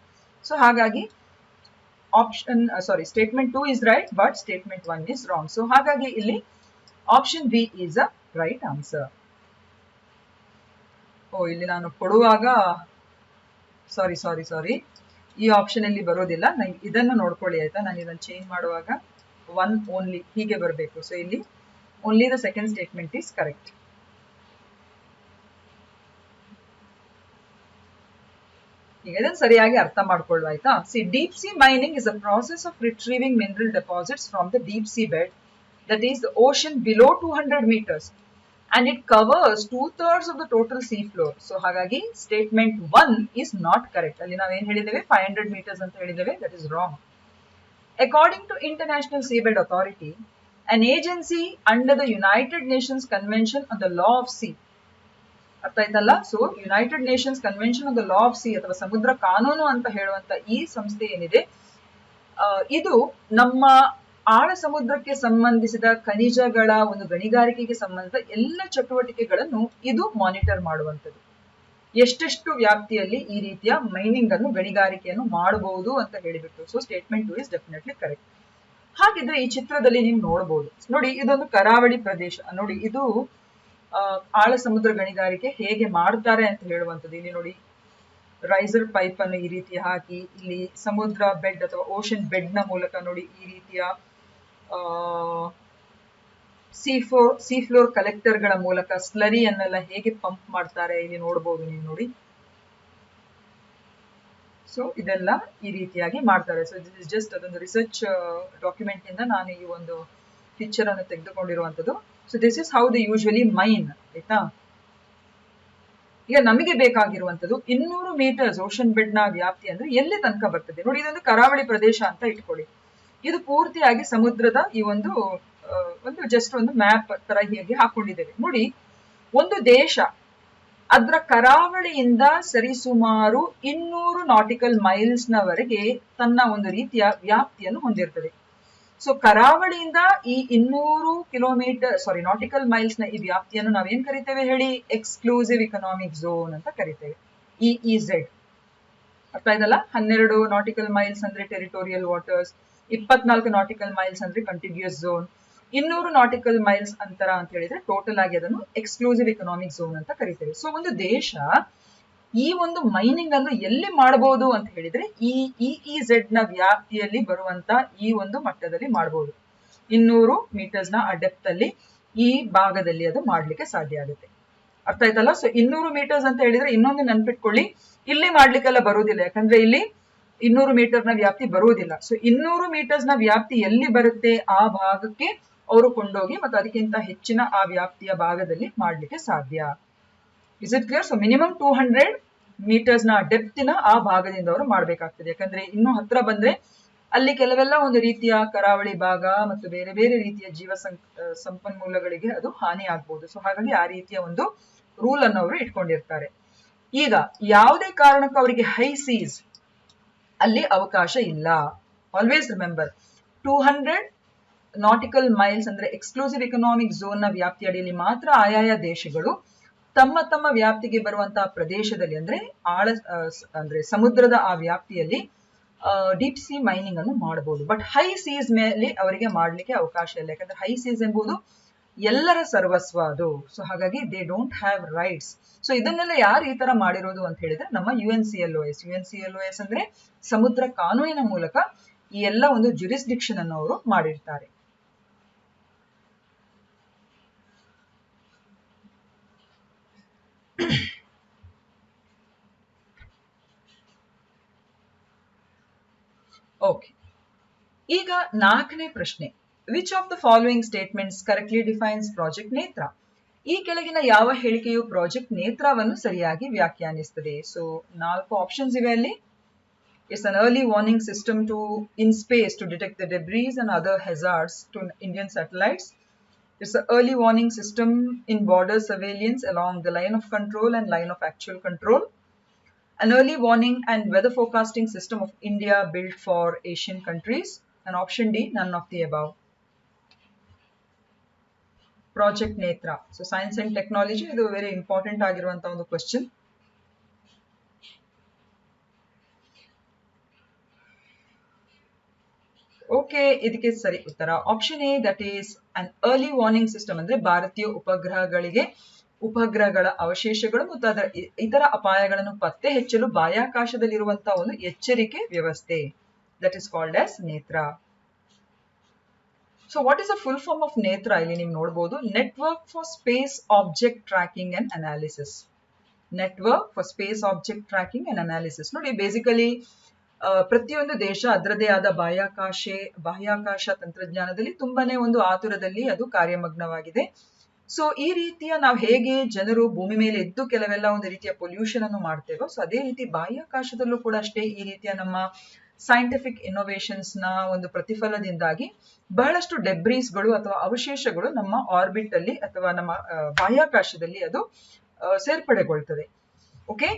ಸೊ ಹಾಗಾಗಿ option statement 2 is right, but statement 1 is wrong. So ಹಾಗಾಗಿ ಇಲ್ಲಿ option B is a right answer. ಇಲ್ಲಿ ನಾನು ಕೊಡುವಾಗ ಸಾರಿ ಈ ಆಪ್ಷನ್ ಅಲ್ಲಿ ಬರೋದಿಲ್ಲ, ಇದನ್ನು ನೋಡ್ಕೊಳ್ಳಿ ಆಯ್ತಾ. ನಾನು ಇದನ್ನು ಚೇಂಜ್ ಮಾಡುವಾಗ 1 ಓನ್ಲಿ ಹೀಗೆ ಬರಬೇಕು. ಸೊ ಇಲ್ಲಿ only the second statement is correct. ಈಗ ಇದನ್ನು ಸರಿಯಾಗಿ ಅರ್ಥ ಮಾಡ್ಕೊಳ್ಳುವ ಆಯ್ತಾ. Sea, deep sea mining is a process of retrieving mineral deposits from the deep sea bed, that is the ocean below 200 meters, and it covers 2/3 of the total sea floor. So ಹಾಗಾಗಿ statement 1 is not correct. ಅಲ್ಲಿ ನಾವು ಏನು ಹೇಳಿದ್ದೇವೆ, 500 meters ಅಂತ ಹೇಳಿದ್ದೇವೆ, that is wrong. According to International Seabed Authority, an agency under the United Nations Convention on the Law of Sea. ಅರ್ಥ ಆಯ್ತಲ್ಲ? So United Nations convention on the law of C ಅಥವಾ ಸಮುದ್ರ ಕಾನೂನು ಅಂತ ಹೇಳುವಂತ ಈ ಸಂಸ್ಥೆ ಏನಿದೆ, ಇದು ನಮ್ಮ ಆಳ ಸಮುದ್ರಕ್ಕೆ ಸಂಬಂಧಿಸಿದ ಖನಿಜಗಳ ಒಂದು ಗಣಿಗಾರಿಕೆಗೆ ಸಂಬಂಧಿಸಿದ ಎಲ್ಲ ಚಟುವಟಿಕೆಗಳನ್ನು ಇದು ಮಾನಿಟರ್ ಮಾಡುವಂಥದ್ದು. ಎಷ್ಟೆಷ್ಟು ವ್ಯಾಪ್ತಿಯಲ್ಲಿ ಈ ರೀತಿಯ ಮೈನಿಂಗ್ ಅನ್ನು, ಗಣಿಗಾರಿಕೆಯನ್ನು ಮಾಡಬಹುದು ಅಂತ ಹೇಳಿಬಿಟ್ಟು. So statement 2 is definitely correct. ಹಾಗಿದ್ರೆ ಈ ಚಿತ್ರದಲ್ಲಿ ನೀವು ನೋಡಬಹುದು, ನೋಡಿ ಇದೊಂದು ಕರಾವಳಿ ಪ್ರದೇಶ. ನೋಡಿ ಇದು ಆಳ ಸಮುದ್ರ ಗಣಿಗಾರಿಕೆ ಹೇಗೆ ಮಾಡ್ತಾರೆ ಅಂತ ಹೇಳುವಂಥದ್ದು. ಇಲ್ಲಿ ನೋಡಿ ರೈಸರ್ ಪೈಪ್ ಅನ್ನು ಈ ರೀತಿ ಹಾಕಿ, ಇಲ್ಲಿ ಸಮುದ್ರ ಬೆಡ್ ಅಥವಾ ಓಷನ್ ಬೆಡ್ ನ ಮೂಲಕ ನೋಡಿ ಈ ರೀತಿಯ ಸಿ ಫ್ಲೋರ್ ಕಲೆಕ್ಟರ್ ಗಳ ಮೂಲಕ ಸ್ಲರಿಯನ್ನೆಲ್ಲ ಹೇಗೆ ಪಂಪ್ ಮಾಡ್ತಾರೆ ಇಲ್ಲಿ ನೋಡಬಹುದು ನೀವು ನೋಡಿ. ಸೊ ಇದೆಲ್ಲ ಈ ರೀತಿಯಾಗಿ ಮಾಡ್ತಾರೆ. ಸೊ ದಿಸ್ ಇಸ್ ಜಸ್ಟ್ ಅದೊಂದು ರಿಸರ್ಚ್ ಡಾಕ್ಯುಮೆಂಟ್ ಇಂದ ನಾನು ಈ ಒಂದು ಪಿಕ್ಚರ್ ಅನ್ನು ತೆಗೆದುಕೊಂಡಿರುವಂತದ್ದು. So this is how they usually mine, ಆಯ್ತಾ. ಈಗ ನಮಗೆ ಬೇಕಾಗಿರುವಂತದ್ದು 200 ಮೀಟರ್ಸ್ ಓಷನ್ ಬೆಡ್ ನ ವ್ಯಾಪ್ತಿ ಅಂದ್ರೆ ಎಲ್ಲಿ ತನಕ ಬರ್ತದೆ ನೋಡಿ. ಇದೊಂದು ಕರಾವಳಿ ಪ್ರದೇಶ ಅಂತ ಇಟ್ಕೊಳ್ಳಿ. ಇದು ಪೂರ್ತಿಯಾಗಿ ಸಮುದ್ರದ ಈ ಒಂದು ಜಸ್ಟ್ ಒಂದು ಮ್ಯಾಪ್ ತರ ಹೀಗೆ ಹಾಕೊಂಡಿದ್ದೇವೆ ನೋಡಿ. ಒಂದು ದೇಶ ಅದರ ಕರಾವಳಿಯಿಂದ ಸರಿಸುಮಾರು 200 ನಾಟಿಕಲ್ ಮೈಲ್ಸ್ ನವರೆಗೆ ತನ್ನ ಒಂದು ರೀತಿಯ ವ್ಯಾಪ್ತಿಯನ್ನು ಹೊಂದಿರ್ತದೆ. ಸೊ ಕರಾವಳಿಯಿಂದ ಈ 200 ನಾಟಿಕಲ್ ಮೈಲ್ಸ್ ನ ಈ ವ್ಯಾಪ್ತಿಯನ್ನು ನಾವೇನ್ ಕರಿತೇವೆ ಹೇಳಿ? ಎಕ್ಸ್ಕ್ಲೂಸಿವ್ ಇಕನಾಮಿಕ್ ಝೋನ್ ಅಂತ ಕರಿತೇವೆ, EEZ. ಅರ್ಥ ಆಯ್ತಲ್ಲ? 12 ನಾಟಿಕಲ್ ಮೈಲ್ಸ್ ಅಂದ್ರೆ ಟೆರಿಟೋರಿಯಲ್ ವಾಟರ್ಸ್, 24 ನಾಟಿಕಲ್ ಮೈಲ್ಸ್ ಅಂದ್ರೆ ಕಂಟಿಗ್ಯೂಸ್ ಝೋನ್, 200 ನಾಟಿಕಲ್ ಮೈಲ್ಸ್ ಅಂತರ ಅಂತ ಹೇಳಿದ್ರೆ ಟೋಟಲ್ ಆಗಿ ಅದನ್ನು ಎಕ್ಸ್ಕ್ಲೂಸಿವ್ ಇಕನಾಮಿಕ್ ಝೋನ್ ಅಂತ ಕರಿತೇವೆ. ಸೊ ಒಂದು ದೇಶ ಈ ಒಂದು ಮೈನಿಂಗ್ ಅನ್ನು ಎಲ್ಲಿ ಮಾಡಬಹುದು ಅಂತ ಹೇಳಿದ್ರೆ ಈ EEZ ನ ವ್ಯಾಪ್ತಿಯಲ್ಲಿ ಬರುವಂತ ಈ ಒಂದು ಮಟ್ಟದಲ್ಲಿ ಮಾಡಬಹುದು. 200 ಮೀಟರ್ಸ್ ನ ಡೆಪ್ತ್ ಅಲ್ಲಿ ಈ ಭಾಗದಲ್ಲಿ ಅದು ಮಾಡ್ಲಿಕ್ಕೆ ಸಾಧ್ಯ ಆಗುತ್ತೆ. ಅರ್ಥ ಆಯ್ತಲ್ಲ? ಸೊ 200 ಮೀಟರ್ಸ್ ಅಂತ ಹೇಳಿದ್ರೆ ಇನ್ನೊಂದು ನೆನ್ಪಿಟ್ಕೊಳ್ಳಿ, ಇಲ್ಲಿ ಮಾಡ್ಲಿಕ್ಕೆಲ್ಲ ಬರುವುದಿಲ್ಲ, ಯಾಕಂದ್ರೆ ಇಲ್ಲಿ 200 ಮೀಟರ್ ನ ವ್ಯಾಪ್ತಿ ಬರುವುದಿಲ್ಲ. ಸೊ 200 ಮೀಟರ್ಸ್ ನ ವ್ಯಾಪ್ತಿ ಎಲ್ಲಿ ಬರುತ್ತೆ ಆ ಭಾಗಕ್ಕೆ ಅವರು ಕೊಂಡೋಗಿ ಮತ್ತು ಅದಕ್ಕಿಂತ ಹೆಚ್ಚಿನ ಆ ವ್ಯಾಪ್ತಿಯ ಭಾಗದಲ್ಲಿ ಮಾಡಲಿಕ್ಕೆ ಸಾಧ್ಯ. Is it clear? So minimum 200 metres ನ ಡೆಪ್ತಿನ ಆ ಭಾಗದಿಂದ ಅವರು ಮಾಡಬೇಕಾಗ್ತದೆ. ಯಾಕಂದ್ರೆ ಇನ್ನೂ ಹತ್ರ ಬಂದ್ರೆ ಅಲ್ಲಿ ಕೆಲವೆಲ್ಲ ಒಂದು ರೀತಿಯ ಕರಾವಳಿ ಭಾಗ ಮತ್ತು ಬೇರೆ ಬೇರೆ ರೀತಿಯ ಸಂಪನ್ಮೂಲಗಳಿಗೆ ಅದು ಹಾನಿ ಆಗ್ಬಹುದು. ಸೊ ಹಾಗಾಗಿ ಆ ರೀತಿಯ ಒಂದು ರೂಲ್ ಅನ್ನು ಅವರು ಇಟ್ಕೊಂಡಿರ್ತಾರೆ. ಈಗ ಯಾವುದೇ ಕಾರಣಕ್ಕೂ ಅವರಿಗೆ ಹೈ ಸೀಸ್ ಅಲ್ಲಿ ಅವಕಾಶ ಇಲ್ಲ. ಆಲ್ವೇಸ್ ರಿಮೆಂಬರ್, 200 ನಾಟಿಕಲ್ ಮೈಲ್ಸ್ ಅಂದ್ರೆ ಎಕ್ಸ್ಕ್ಲೂಸಿವ್ ಎಕನಾಮಿಕ್ ಝೋನ್ ನ ವ್ಯಾಪ್ತಿ ಅಡಿಯಲ್ಲಿ ಮಾತ್ರ ಆಯಾಯ ದೇಶಗಳು ತಮ್ಮ ತಮ್ಮ ವ್ಯಾಪ್ತಿಗೆ ಬರುವಂತಹ ಪ್ರದೇಶದಲ್ಲಿ ಅಂದ್ರೆ ಸಮುದ್ರದ ಆ ವ್ಯಾಪ್ತಿಯಲ್ಲಿ ಡೀಪ್ ಸಿ ಮೈನಿಂಗ್ ಅನ್ನು ಮಾಡಬಹುದು. ಬಟ್ ಹೈ ಸೀಸ್ ಮೇಲೆ ಅವರಿಗೆ ಮಾಡ್ಲಿಕ್ಕೆ ಅವಕಾಶ ಇಲ್ಲ. ಯಾಕಂದ್ರೆ ಹೈ ಸೀಸ್ ಎಂಬುದು ಎಲ್ಲರ ಸರ್ವಸ್ವ ಅದು. ಸೊ ಹಾಗಾಗಿ they don't have rights. So ಇದನ್ನೆಲ್ಲ ಯಾರು ಈ ತರ ಮಾಡಿರೋದು ಅಂತ ಹೇಳಿದ್ರೆ ನಮ್ಮ UNCLOS ಅಂದ್ರೆ ಸಮುದ್ರ ಕಾನೂನಿನ ಮೂಲಕ ಈ ಎಲ್ಲ ಒಂದು ಜುರಿಸ್ಡಿಕ್ಷನ್ ಅನ್ನು ಅವರು ಮಾಡಿರ್ತಾರೆ. ಓಕೆ, ಈಗ 4ನೇ ಪ್ರಶ್ನೆ, which of the following statements correctly defines project ನೇತ್ರ? ಈ ಕೆಳಗಿನ ಯಾವ ಹೇಳಿಕೆಯು ಪ್ರಾಜೆಕ್ಟ್ ನೇತ್ರವನ್ನು ಸರಿಯಾಗಿ ವ್ಯಾಖ್ಯಾನಿಸುತ್ತದೆ? ಸೊ 4 ಆಪ್ಷನ್ಸ್ ಇವೆ ಅಲ್ಲಿ. It's an early warning system in space to detect the debris and other hazards to Indian satellites. It's an early warning system in border surveillance along the line of control and line of actual control. An early warning and weather forecasting system of India built for Asian countries. And option D, none of the above. Project Netra. So science and technology, ಇದು very important ಆಗಿರುವಂತ ಒಂದು question. ಓಕೆ, ಇದಕ್ಕೆ ಸರಿ ಉತ್ತರ option A, that is an early warning system. ಅಂದ್ರೆ ಭಾರತೀಯ ಉಪಗ್ರಹಗಳ ಅವಶೇಷಗಳು ಮತ್ತು ಅದರ ಇತರ ಅಪಾಯಗಳನ್ನು ಪತ್ತೆ ಹಚ್ಚಲು ಬಾಹ್ಯಾಕಾಶದಲ್ಲಿರುವಂತಹ ಒಂದು ಎಚ್ಚರಿಕೆ ವ್ಯವಸ್ಥೆ, that is called as Netra. So what is the full form of Netra? ಇಲ್ಲಿ ನೀವು ನೋಡಬಹುದು, network for space object tracking and analysis. Network for space object tracking and analysis. ನೋಡಿ, ಬೇಸಿಕಲಿ ಪ್ರತಿಯೊಂದು ದೇಶ ಅದರದೇ ಆದ ಬಾಹ್ಯಾಕಾಶ ತಂತ್ರಜ್ಞಾನದಲ್ಲಿ ತುಂಬಾನೇ ಒಂದು ಆತುರದಲ್ಲಿ ಅದು ಕಾರ್ಯಮಗ್ನವಾಗಿದೆ. ಸೊ ಈ ರೀತಿಯ ನಾವು ಹೇಗೆ ಜನರು ಭೂಮಿ ಮೇಲೆ ಇದ್ದು ಕೆಲವೆಲ್ಲ ಒಂದು ರೀತಿಯ ಪೊಲ್ಯೂಷನ್ ಅನ್ನು ಮಾಡ್ತೇವೋ, ಸೊ ಅದೇ ರೀತಿ ಬಾಹ್ಯಾಕಾಶದಲ್ಲೂ ಕೂಡ ಅಷ್ಟೇ ಈ ರೀತಿಯ ನಮ್ಮ ಸೈಂಟಿಫಿಕ್ ಇನ್ನೋವೇಷನ್ಸ್ ನ ಒಂದು ಪ್ರತಿಫಲದಿಂದಾಗಿ ಬಹಳಷ್ಟು ಡೆಬ್ರೀಸ್ಗಳು ಅಥವಾ ಅವಶೇಷಗಳು ನಮ್ಮ ಆರ್ಬಿಟ್ ಅಲ್ಲಿ ಅಥವಾ ನಮ್ಮ ಬಾಹ್ಯಾಕಾಶದಲ್ಲಿ ಅದು ಸೇರ್ಪಡೆಗೊಳ್ತದೆ. ಓಕೆ,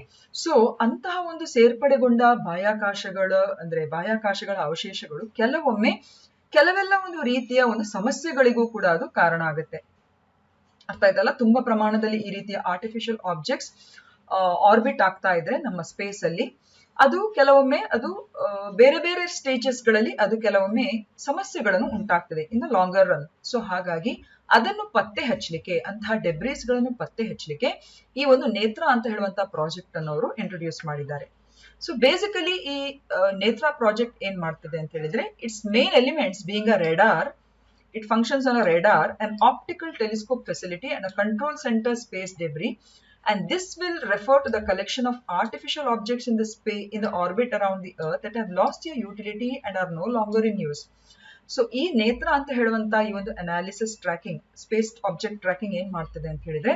ಸೊ ಅಂತಹ ಒಂದು ಸೇರ್ಪಡೆಗೊಂಡ ಬಾಹ್ಯಾಕಾಶಗಳ ಅವಶೇಷಗಳು ಕೆಲವೆಲ್ಲ ಒಂದು ರೀತಿಯ ಒಂದು ಸಮಸ್ಯೆಗಳಿಗೂ ಕೂಡ ಅದು ಕಾರಣ ಆಗುತ್ತೆ. ಅರ್ಥ ಆಯ್ತಲ್ಲ? ತುಂಬಾ ಪ್ರಮಾಣದಲ್ಲಿ ಈ ರೀತಿಯ ಆರ್ಟಿಫಿಷಿಯಲ್ ಆಬ್ಜೆಕ್ಟ್ಸ್ ಆರ್ಬಿಟ್ ಆಗ್ತಾ ಇದ್ರೆ ನಮ್ಮ ಸ್ಪೇಸ್ ಅಲ್ಲಿ, ಅದು ಕೆಲವೊಮ್ಮೆ ಅದು ಬೇರೆ ಬೇರೆ ಸ್ಟೇಜಸ್ ಗಳಲ್ಲಿ ಅದು ಕೆಲವೊಮ್ಮೆ ಸಮಸ್ಯೆಗಳನ್ನು ಉಂಟಾಗ್ತದೆ in the longer run. So ಹಾಗಾಗಿ ಅದನ್ನು ಪತ್ತೆ ಹಚ್ಚಲಿಕ್ಕೆ, ಅಂತಹ ಡೆಬ್ರೀಸ್ ಗಳನ್ನು ಪತ್ತೆ ಹಚ್ಚಲಿಕ್ಕೆ ಈ ಒಂದು ನೇತ್ರ ಅಂತ ಹೇಳುವಂತಹ ಪ್ರಾಜೆಕ್ಟ್ ಅನ್ನು ಅವರು ಇಂಟ್ರೊಡ್ಯೂಸ್ ಮಾಡಿದ್ದಾರೆ. ಸೊ ಬೇಸಿಕಲಿ ಈ ನೇತ್ರ ಪ್ರಾಜೆಕ್ಟ್ ಏನ್ ಮಾಡ್ತದೆ ಅಂತ ಹೇಳಿದ್ರೆ, it's main elements being a radar, it functions on a radar, an optical telescope facility and a control center space debris, and this will refer to the collection of artificial objects in the orbit around the earth that have lost their utility and are no longer in use. So ಈ ನೇತ್ರ ಅಂತ ಹೇಳುವಂತ ಈ ಒಂದು analysis tracking, space object tracking ಏನ್ ಮಾಡ್ತದೆ ಅಂತ ಹೇಳಿದ್ರೆ,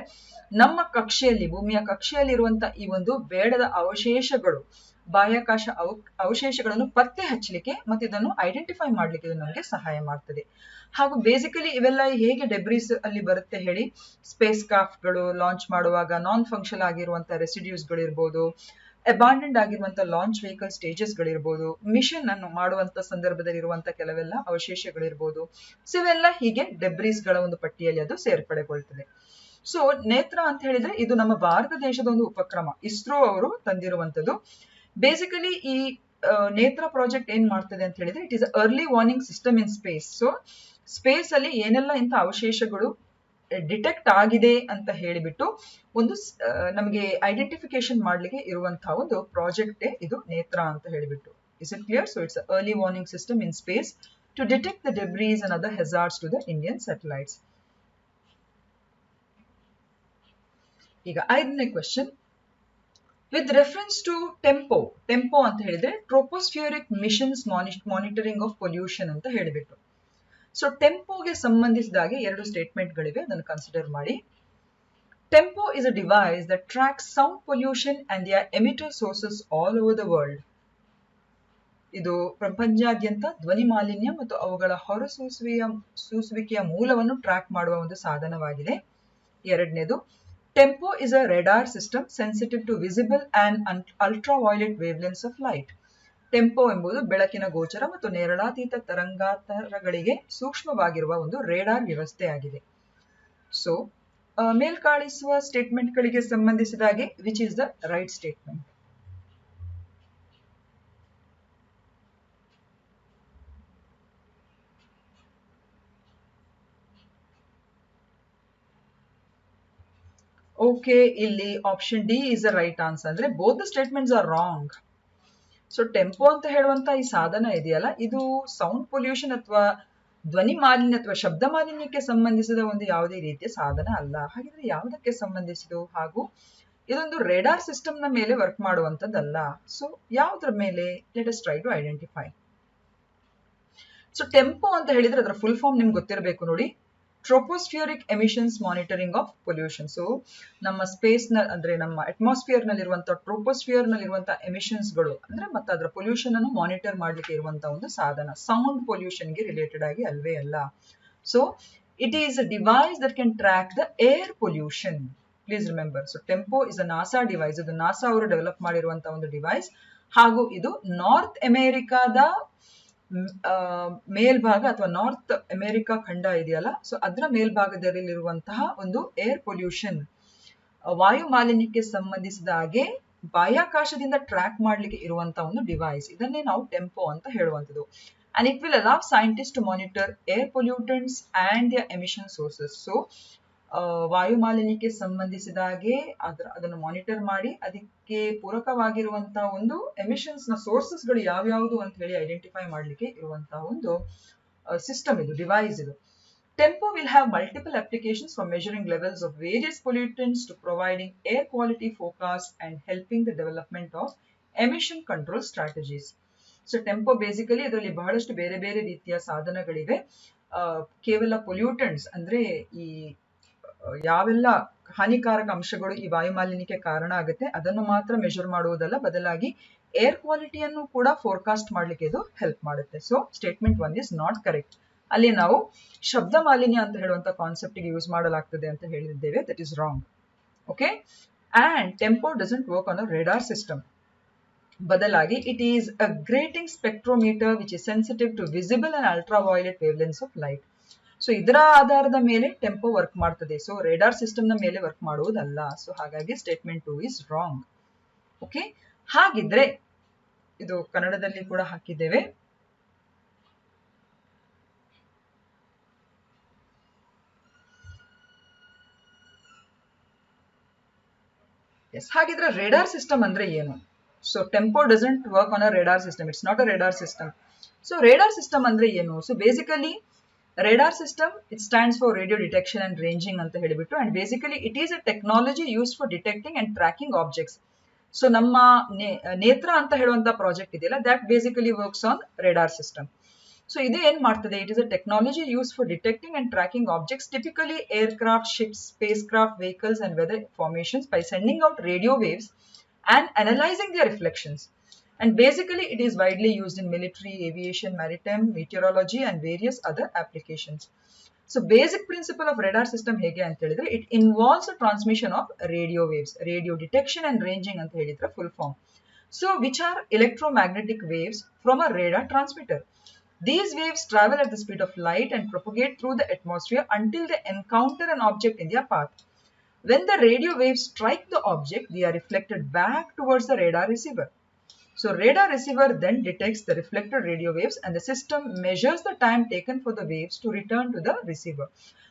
ನಮ್ಮ ಕಕ್ಷೆಯಲ್ಲಿ, ಭೂಮಿಯ ಕಕ್ಷೆಯಲ್ಲಿ ಇರುವಂತ ಈ ಒಂದು ಬೇಡದ ಅವಶೇಷಗಳು, ಬಾಹ್ಯಾಕಾಶ ಅವಶೇಷಗಳನ್ನು ಪತ್ತೆ ಹಚ್ಚಲಿಕ್ಕೆ ಮತ್ತೆ ಇದನ್ನು ಐಡೆಂಟಿಫೈ ಮಾಡ್ಲಿಕ್ಕೆ ಇದು ನಮಗೆ ಸಹಾಯ ಮಾಡ್ತದೆ. ಹಾಗೂ ಬೇಸಿಕಲಿ ಇವೆಲ್ಲ ಹೇಗೆ ಡೆಬ್ರೀಸ್ ಅಲ್ಲಿ ಬರುತ್ತೆ ಹೇಳಿ, ಸ್ಪೇಸ್ ಕ್ರಾಫ್ಟ್ಗಳು ಲಾಂಚ್ ಮಾಡುವಾಗ ನಾನ್ ಫಂಕ್ಷನ್ ಆಗಿರುವಂತಹ ರೆಸಿಡ್ಯೂಸ್ ಗಳು ಇರ್ಬೋದು, ಅಬಾಂಡೆಂಡ್ ಆಗಿರುವಂತಹ ಲಾಂಚ್ ವೆಹಿಕಲ್ ಸ್ಟೇಜಸ್ ಗಳಿರ್ಬೋದು, ಮಿಷನ್ ಅನ್ನು ಮಾಡುವಂತ ಸಂದರ್ಭದಲ್ಲಿ ಇರುವಂತಹ ಕೆಲವೆಲ್ಲ ಅವಶೇಷಗಳಿರ್ಬೋದು. ಸೊ ಇವೆಲ್ಲ ಹೀಗೆ ಡೆಬ್ರೀಸ್ ಗಳ ಒಂದು ಪಟ್ಟಿಯಲ್ಲಿ ಅದು ಸೇರ್ಪಡೆಗೊಳ್ತದೆ. ಸೊ ನೇತ್ರ ಅಂತ ಹೇಳಿದ್ರೆ ಇದು ನಮ್ಮ ಭಾರತ ದೇಶದ ಒಂದು ಉಪಕ್ರಮ, ಇಸ್ರೋ ಅವರು ತಂದಿರುವಂತದ್ದು. ಬೇಸಿಕಲಿ ಈ ನೇತ್ರ ಪ್ರಾಜೆಕ್ಟ್ ಏನ್ ಮಾಡ್ತದೆ ಅಂತ ಹೇಳಿದ್ರೆ, it is early warning system in space. So space ಅಲ್ಲಿ ಏನೆಲ್ಲ ಇಂಥ ಅವಶೇಷಗಳು ಡಿಟೆಕ್ಟ್ ಆಗಿದೆ ಅಂತ ಹೇಳಿಬಿಟ್ಟು ಒಂದು ನಮಗೆ ಐಡೆಂಟಿಫಿಕೇಶನ್ ಮಾಡ್ಲಿಕ್ಕೆ ಇರುವಂತಹ ಒಂದು ಪ್ರಾಜೆಕ್ಟ್ ಇದು ನೇತ್ರ ಅಂತ ಹೇಳಿಬಿಟ್ಟು. Is it clear? So it's early warning system in space to detect the debris and other hazards to the Indian satellites. ಈಗ 5ನೇ question, with reference to TEMPO ಅಂತ ಹೇಳಿದ್ರೆ tropospheric emissions monitoring of pollution ಅಂತ ಹೇಳಿಬಿಟ್ಟು. ಸೊ ಟೆಂಪೋಗೆ ಸಂಬಂಧಿಸಿದಾಗೆ ಎರಡು ಸ್ಟೇಟ್ಮೆಂಟ್ಗಳಿವೆ, ಅದನ್ನು ಕನ್ಸಿಡರ್ ಮಾಡಿ. Tempo is a device that tracks sound pollution and their emitter sources all over the world. ಇದು ಪ್ರಪಂಚಾದ್ಯಂತ ಧ್ವನಿ ಮಾಲಿನ್ಯ ಮತ್ತು ಅವುಗಳ ಹೊರಸೂಸುವಿಕೆಯ ಮೂಲವನ್ನು ಟ್ರ್ಯಾಕ್ ಮಾಡುವ ಒಂದು ಸಾಧನವಾಗಿದೆ. ಎರಡನೇದು, TEMPO is a radar system sensitive to visible and ultraviolet wavelengths of light. TEMPO ಎಂಬುದು ಬೆಳಕಿನ ಗೋಚರ ಮತ್ತು ನೇರಳಾತೀತ ತರಂಗಾಂತರಗಳಿಗೆ ಸೂಕ್ಷ್ಮವಾಗಿರುವ ಒಂದು ರೇಡಾರ್ ವ್ಯವಸ್ಥೆಯಾಗಿದೆ. ಸೊ ಮೇಲ್ಕಾಣಿಸುವ ಸ್ಟೇಟ್ಮೆಂಟ್ಗಳಿಗೆ ಸಂಬಂಧಿಸಿದಾಗೆ which is the right statement? Okay, ಇಲ್ಲಿ option D is the right answer. ಅಂದ್ರೆ both the statements are wrong. So TEMPO ಅಂತ ಹೇಳುವಂತ ಈ ಸಾಧನ ಇದೆಯಲ್ಲ, ಇದು ಸೌಂಡ್ ಪೊಲ್ಯೂಷನ್ ಅಥವಾ ಧ್ವನಿ ಮಾಲಿನ್ಯ ಅಥವಾ ಶಬ್ದ ಮಾಲಿನ್ಯಕ್ಕೆ ಸಂಬಂಧಿಸಿದ ಒಂದು ಯಾವುದೇ ರೀತಿಯ ಸಾಧನ ಅಲ್ಲ. ಹಾಗಿದ್ರೆ ಯಾವುದಕ್ಕೆ ಸಂಬಂಧಿಸಿದು? ಹಾಗೂ ಇದೊಂದು ರೇಡಾರ್ ಸಿಸ್ಟಮ್ ನ ಮೇಲೆ ವರ್ಕ್ ಮಾಡುವಂತದ್ದಲ್ಲ. ಸೊ ಯಾವುದ್ರ ಮೇಲೆ? Let us try to identify. So TEMPO ಅಂತ ಹೇಳಿದ್ರೆ ಅದರ ಫುಲ್ ಫಾರ್ಮ್ ನಿಮ್ಗೆ ಗೊತ್ತಿರಬೇಕು ನೋಡಿ, tropospheric emissions monitoring of pollution. So ನಮ್ಮ ಸ್ಪೇಸ್ ನ ಅಂದ್ರೆ ನಮ್ಮ ಅಟ್ಮಾಸ್ಫಿಯರ್ ನಲ್ಲಿರುವಂತಹ ಟ್ರೋಪೋಸ್ಫಿಯರ್ ನಲ್ಲಿರುವಂತಹ ಎಮಿಷನ್ಸ್ ಗಳು ಅಂದ್ರೆ ಮತ್ತೆ ಅದರ ಪೊಲ್ಯೂಷನ್ ಅನ್ನು ಮಾನಿಟರ್ ಮಾಡ್ಲಿಕ್ಕೆ ಇರುವಂತಹ ಒಂದು ಸಾಧನ. ಸೌಂಡ್ ಪೊಲ್ಯೂಷನ್ ಗೆ ರಿಲೇಟೆಡ್ ಆಗಿ ಅಲ್ವೇ ಅಲ್ಲ. So it is a device that can track the air pollution. Please remember, so tempo is a NASA device. ಇದು ನಾಸಾ ಅವರು ಡೆವಲಪ್ ಮಾಡಿರುವಂತಹ ಒಂದು ಡಿವೈಸ್. ಹಾಗೂ ಇದು ನಾರ್ತ್ ಅಮೆರಿಕಾದ ಮೇಲ್ಭಾಗ ಅಥವಾ ನಾರ್ತ್ ಅಮೆರಿಕಾ ಖಂಡ ಇದೆಯಲ್ಲ, ಸೊ ಅದರ ಮೇಲ್ಭಾಗದಲ್ಲಿರುವಂತಹ ಒಂದು ಏರ್ ಪೊಲ್ಯೂಷನ್, ವಾಯು ಮಾಲಿನ್ಯಕ್ಕೆ ಸಂಬಂಧಿಸಿದ ಹಾಗೆ ಬಾಹ್ಯಾಕಾಶದಿಂದ ಟ್ರ್ಯಾಕ್ ಮಾಡ್ಲಿಕ್ಕೆ ಇರುವಂತಹ ಒಂದು ಡಿವೈಸ್. ಇದನ್ನೇ ನಾವು ಟೆಂಪೋ ಅಂತ ಹೇಳುವಂಥದ್ದು. And it will allow scientist to monitor air pollutants and the emission sources. So ವಾಯು ಮಾಲಿನ್ಯಕ್ಕೆ ಸಂಬಂಧಿಸಿದ ಹಾಗೆ ಅದನ್ನು ಮಾನಿಟರ್ ಮಾಡಿ ಅದಕ್ಕೆ ಪೂರಕವಾಗಿರುವಂತಹ ಒಂದು ಎಮಿಷನ್ಸ್ ನ ಸೋರ್ಸಸ್ ಗಳು ಯಾವ್ಯಾವುದು ಅಂತ ಹೇಳಿ ಐಡೆಂಟಿಫೈ ಮಾಡ್ಲಿಕ್ಕೆ ಇರುವಂತಹ ಒಂದು ಸಿಸ್ಟಮ್ ಇದು, ಡಿವೈಸ್ ಇದು. Tempo will have multiple applications from measuring levels of various pollutants to providing air quality forecast and helping the development of emission control strategies. So Tempo basically ಇದರಲ್ಲಿ ಬಹಳಷ್ಟು ಬೇರೆ ಬೇರೆ ರೀತಿಯ ಸಾಧನಗಳಿವೆ. ಕೇವಲ ಪೊಲ್ಯೂಟೆಂಟ್ಸ್ ಅಂದ್ರೆ ಈ ಯಾವೆಲ್ಲ ಹಾನಿಕಾರಕ ಅಂಶಗಳು ಈ ವಾಯು ಮಾಲಿನ್ಯಕ್ಕೆ ಕಾರಣ ಆಗುತ್ತೆ ಅದನ್ನು ಮಾತ್ರ ಮೆಜರ್ ಮಾಡುವುದಲ್ಲ, ಬದಲಾಗಿ ಏರ್ ಕ್ವಾಲಿಟಿಯನ್ನು ಕೂಡ ಫೋರ್ಕಾಸ್ಟ್ ಮಾಡ್ಲಿಕ್ಕೆ ಇದು ಹೆಲ್ಪ್ ಮಾಡುತ್ತೆ. So statement 1 is not correct. ಅಲ್ಲಿ ನಾವು ಶಬ್ದ ಮಾಲಿನ್ಯ ಅಂತ ಹೇಳುವಂತ ಕಾನ್ಸೆಪ್ಟ್ ಗೆ ಯೂಸ್ ಮಾಡಲಾಗ್ತದೆ ಅಂತ ಹೇಳಿದ್ದೇವೆ, that is wrong. Okay, and TEMPO doesn't work on a radar system. ಬದಲಾಗಿ it is a grating spectrometer which is sensitive to visible and ultraviolet wavelengths of light. So ಇದರ ಆಧಾರದ ಮೇಲೆ ಟೆಂಪೋ ವರ್ಕ್ ಮಾಡ್ತದೆ. ಸೊ ರೇಡಾರ್ ಸಿಸ್ಟಮ್ ನ ಮೇಲೆ ವರ್ಕ್ ಮಾಡುವುದಲ್ಲ. ಸೊ ಹಾಗಾಗಿ ಸ್ಟೇಟ್ಮೆಂಟ್ 2 ಇಸ್ ರಾಂಗ್. ಓಕೆ, ಹಾಗಿದ್ರೆ ಇದು ಕನ್ನಡದಲ್ಲಿ ಕೂಡ ಹಾಕಿದ್ದೇವೆ. ಹಾಗಿದ್ರೆ ರೇಡಾರ್ ಸಿಸ್ಟಮ್ ಅಂದ್ರೆ ಏನು? So tempo doesn't work on a radar system, it's not a radar system. So radar system ಅಂದ್ರೆ ಏನು? So basically radar system it stands for radio detection and ranging ಅಂತ ಹೇಳಿಬಿಟ್ಟು, and basically it is a technology use for detecting and tracking objects. So ನಮ್ಮ ನೇತ್ರ ಅಂತ ಹೇಳುವಂತ ಪ್ರಾಜೆಕ್ಟ್ ಇದೆಯಲ್ಲ, that basically works on radar system. So ಇದು ಏನ್ ಮಾಡ್ತದೆ? It is a technology use for detecting and tracking objects, typically aircraft, ships, spacecraft, vehicles and weather formations by sending out radio waves and analyzing their reflections. And basically it is widely used in military, aviation, maritime, meteorology and various other applications. So basic principle of radar system hege anta helidre, it involves a transmission of radio waves, radio detection and ranging anta helidre full form. So which are electromagnetic waves from a radar transmitter. These waves travel at the speed of light and propagate through the atmosphere until they encounter an object in their path. When the radio waves strike the object, they are reflected back towards the radar receiver. So radar receiver then detects the reflected radio waves and the system measures the time taken for the waves to return to the receiver.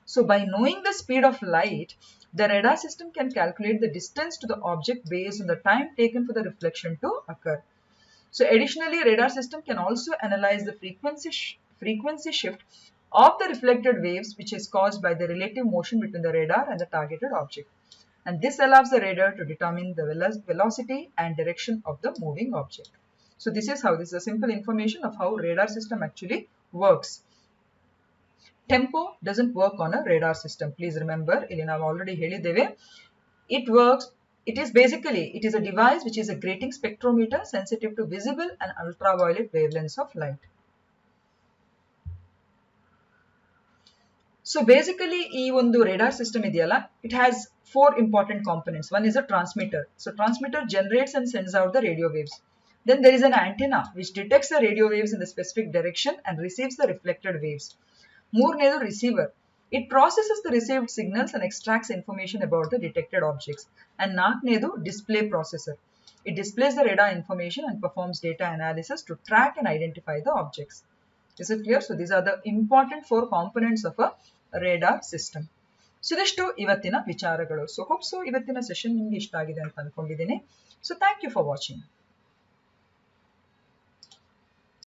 So by knowing the speed of light, the radar system can calculate the distance to the object based on the time taken for the reflection to occur. So additionally, radar system can also analyze the frequency shift of the reflected waves which is caused by the relative motion between the radar and the targeted object. And this allows the radar to determine the velocity and direction of the moving object. So this is a simple information of how radar system actually works. Tempo doesn't work on a radar system. Please remember, ಇಲ್ಲಿ ನಾವು already ಹೇಳಿದ್ದೇವೆ. It is a device which is a grating spectrometer sensitive to visible and ultraviolet wavelengths of light. So basically, ಈ ಒಂದು radar system ಇದೆಯಲ್ಲ, it has 4 important components. One is a transmitter. So transmitter generates and sends out the radio waves. Then there is an antenna which detects the radio waves in the specific direction and receives the reflected waves. ಮೂರನೇದು receiver. It processes the received signals and extracts information about the detected objects. And ನಾಲ್ಕನೇದು display processor. It displays the radar information and performs data analysis to track and identify the objects. Is it clear? So these are the important 4 components of a radar system. So ಇದಷ್ಟು ಇವತ್ತಿನ ವಿಚಾರಗಳು. So hope so ಇವತ್ತಿನ ಸೆಷನ್ ನಿಮಗೆ ಇಷ್ಟ ಆಗಿದೆ ಅಂತ ಅನ್ಕೊಂಡಿದ್ದೀನಿ. So thank you for watching.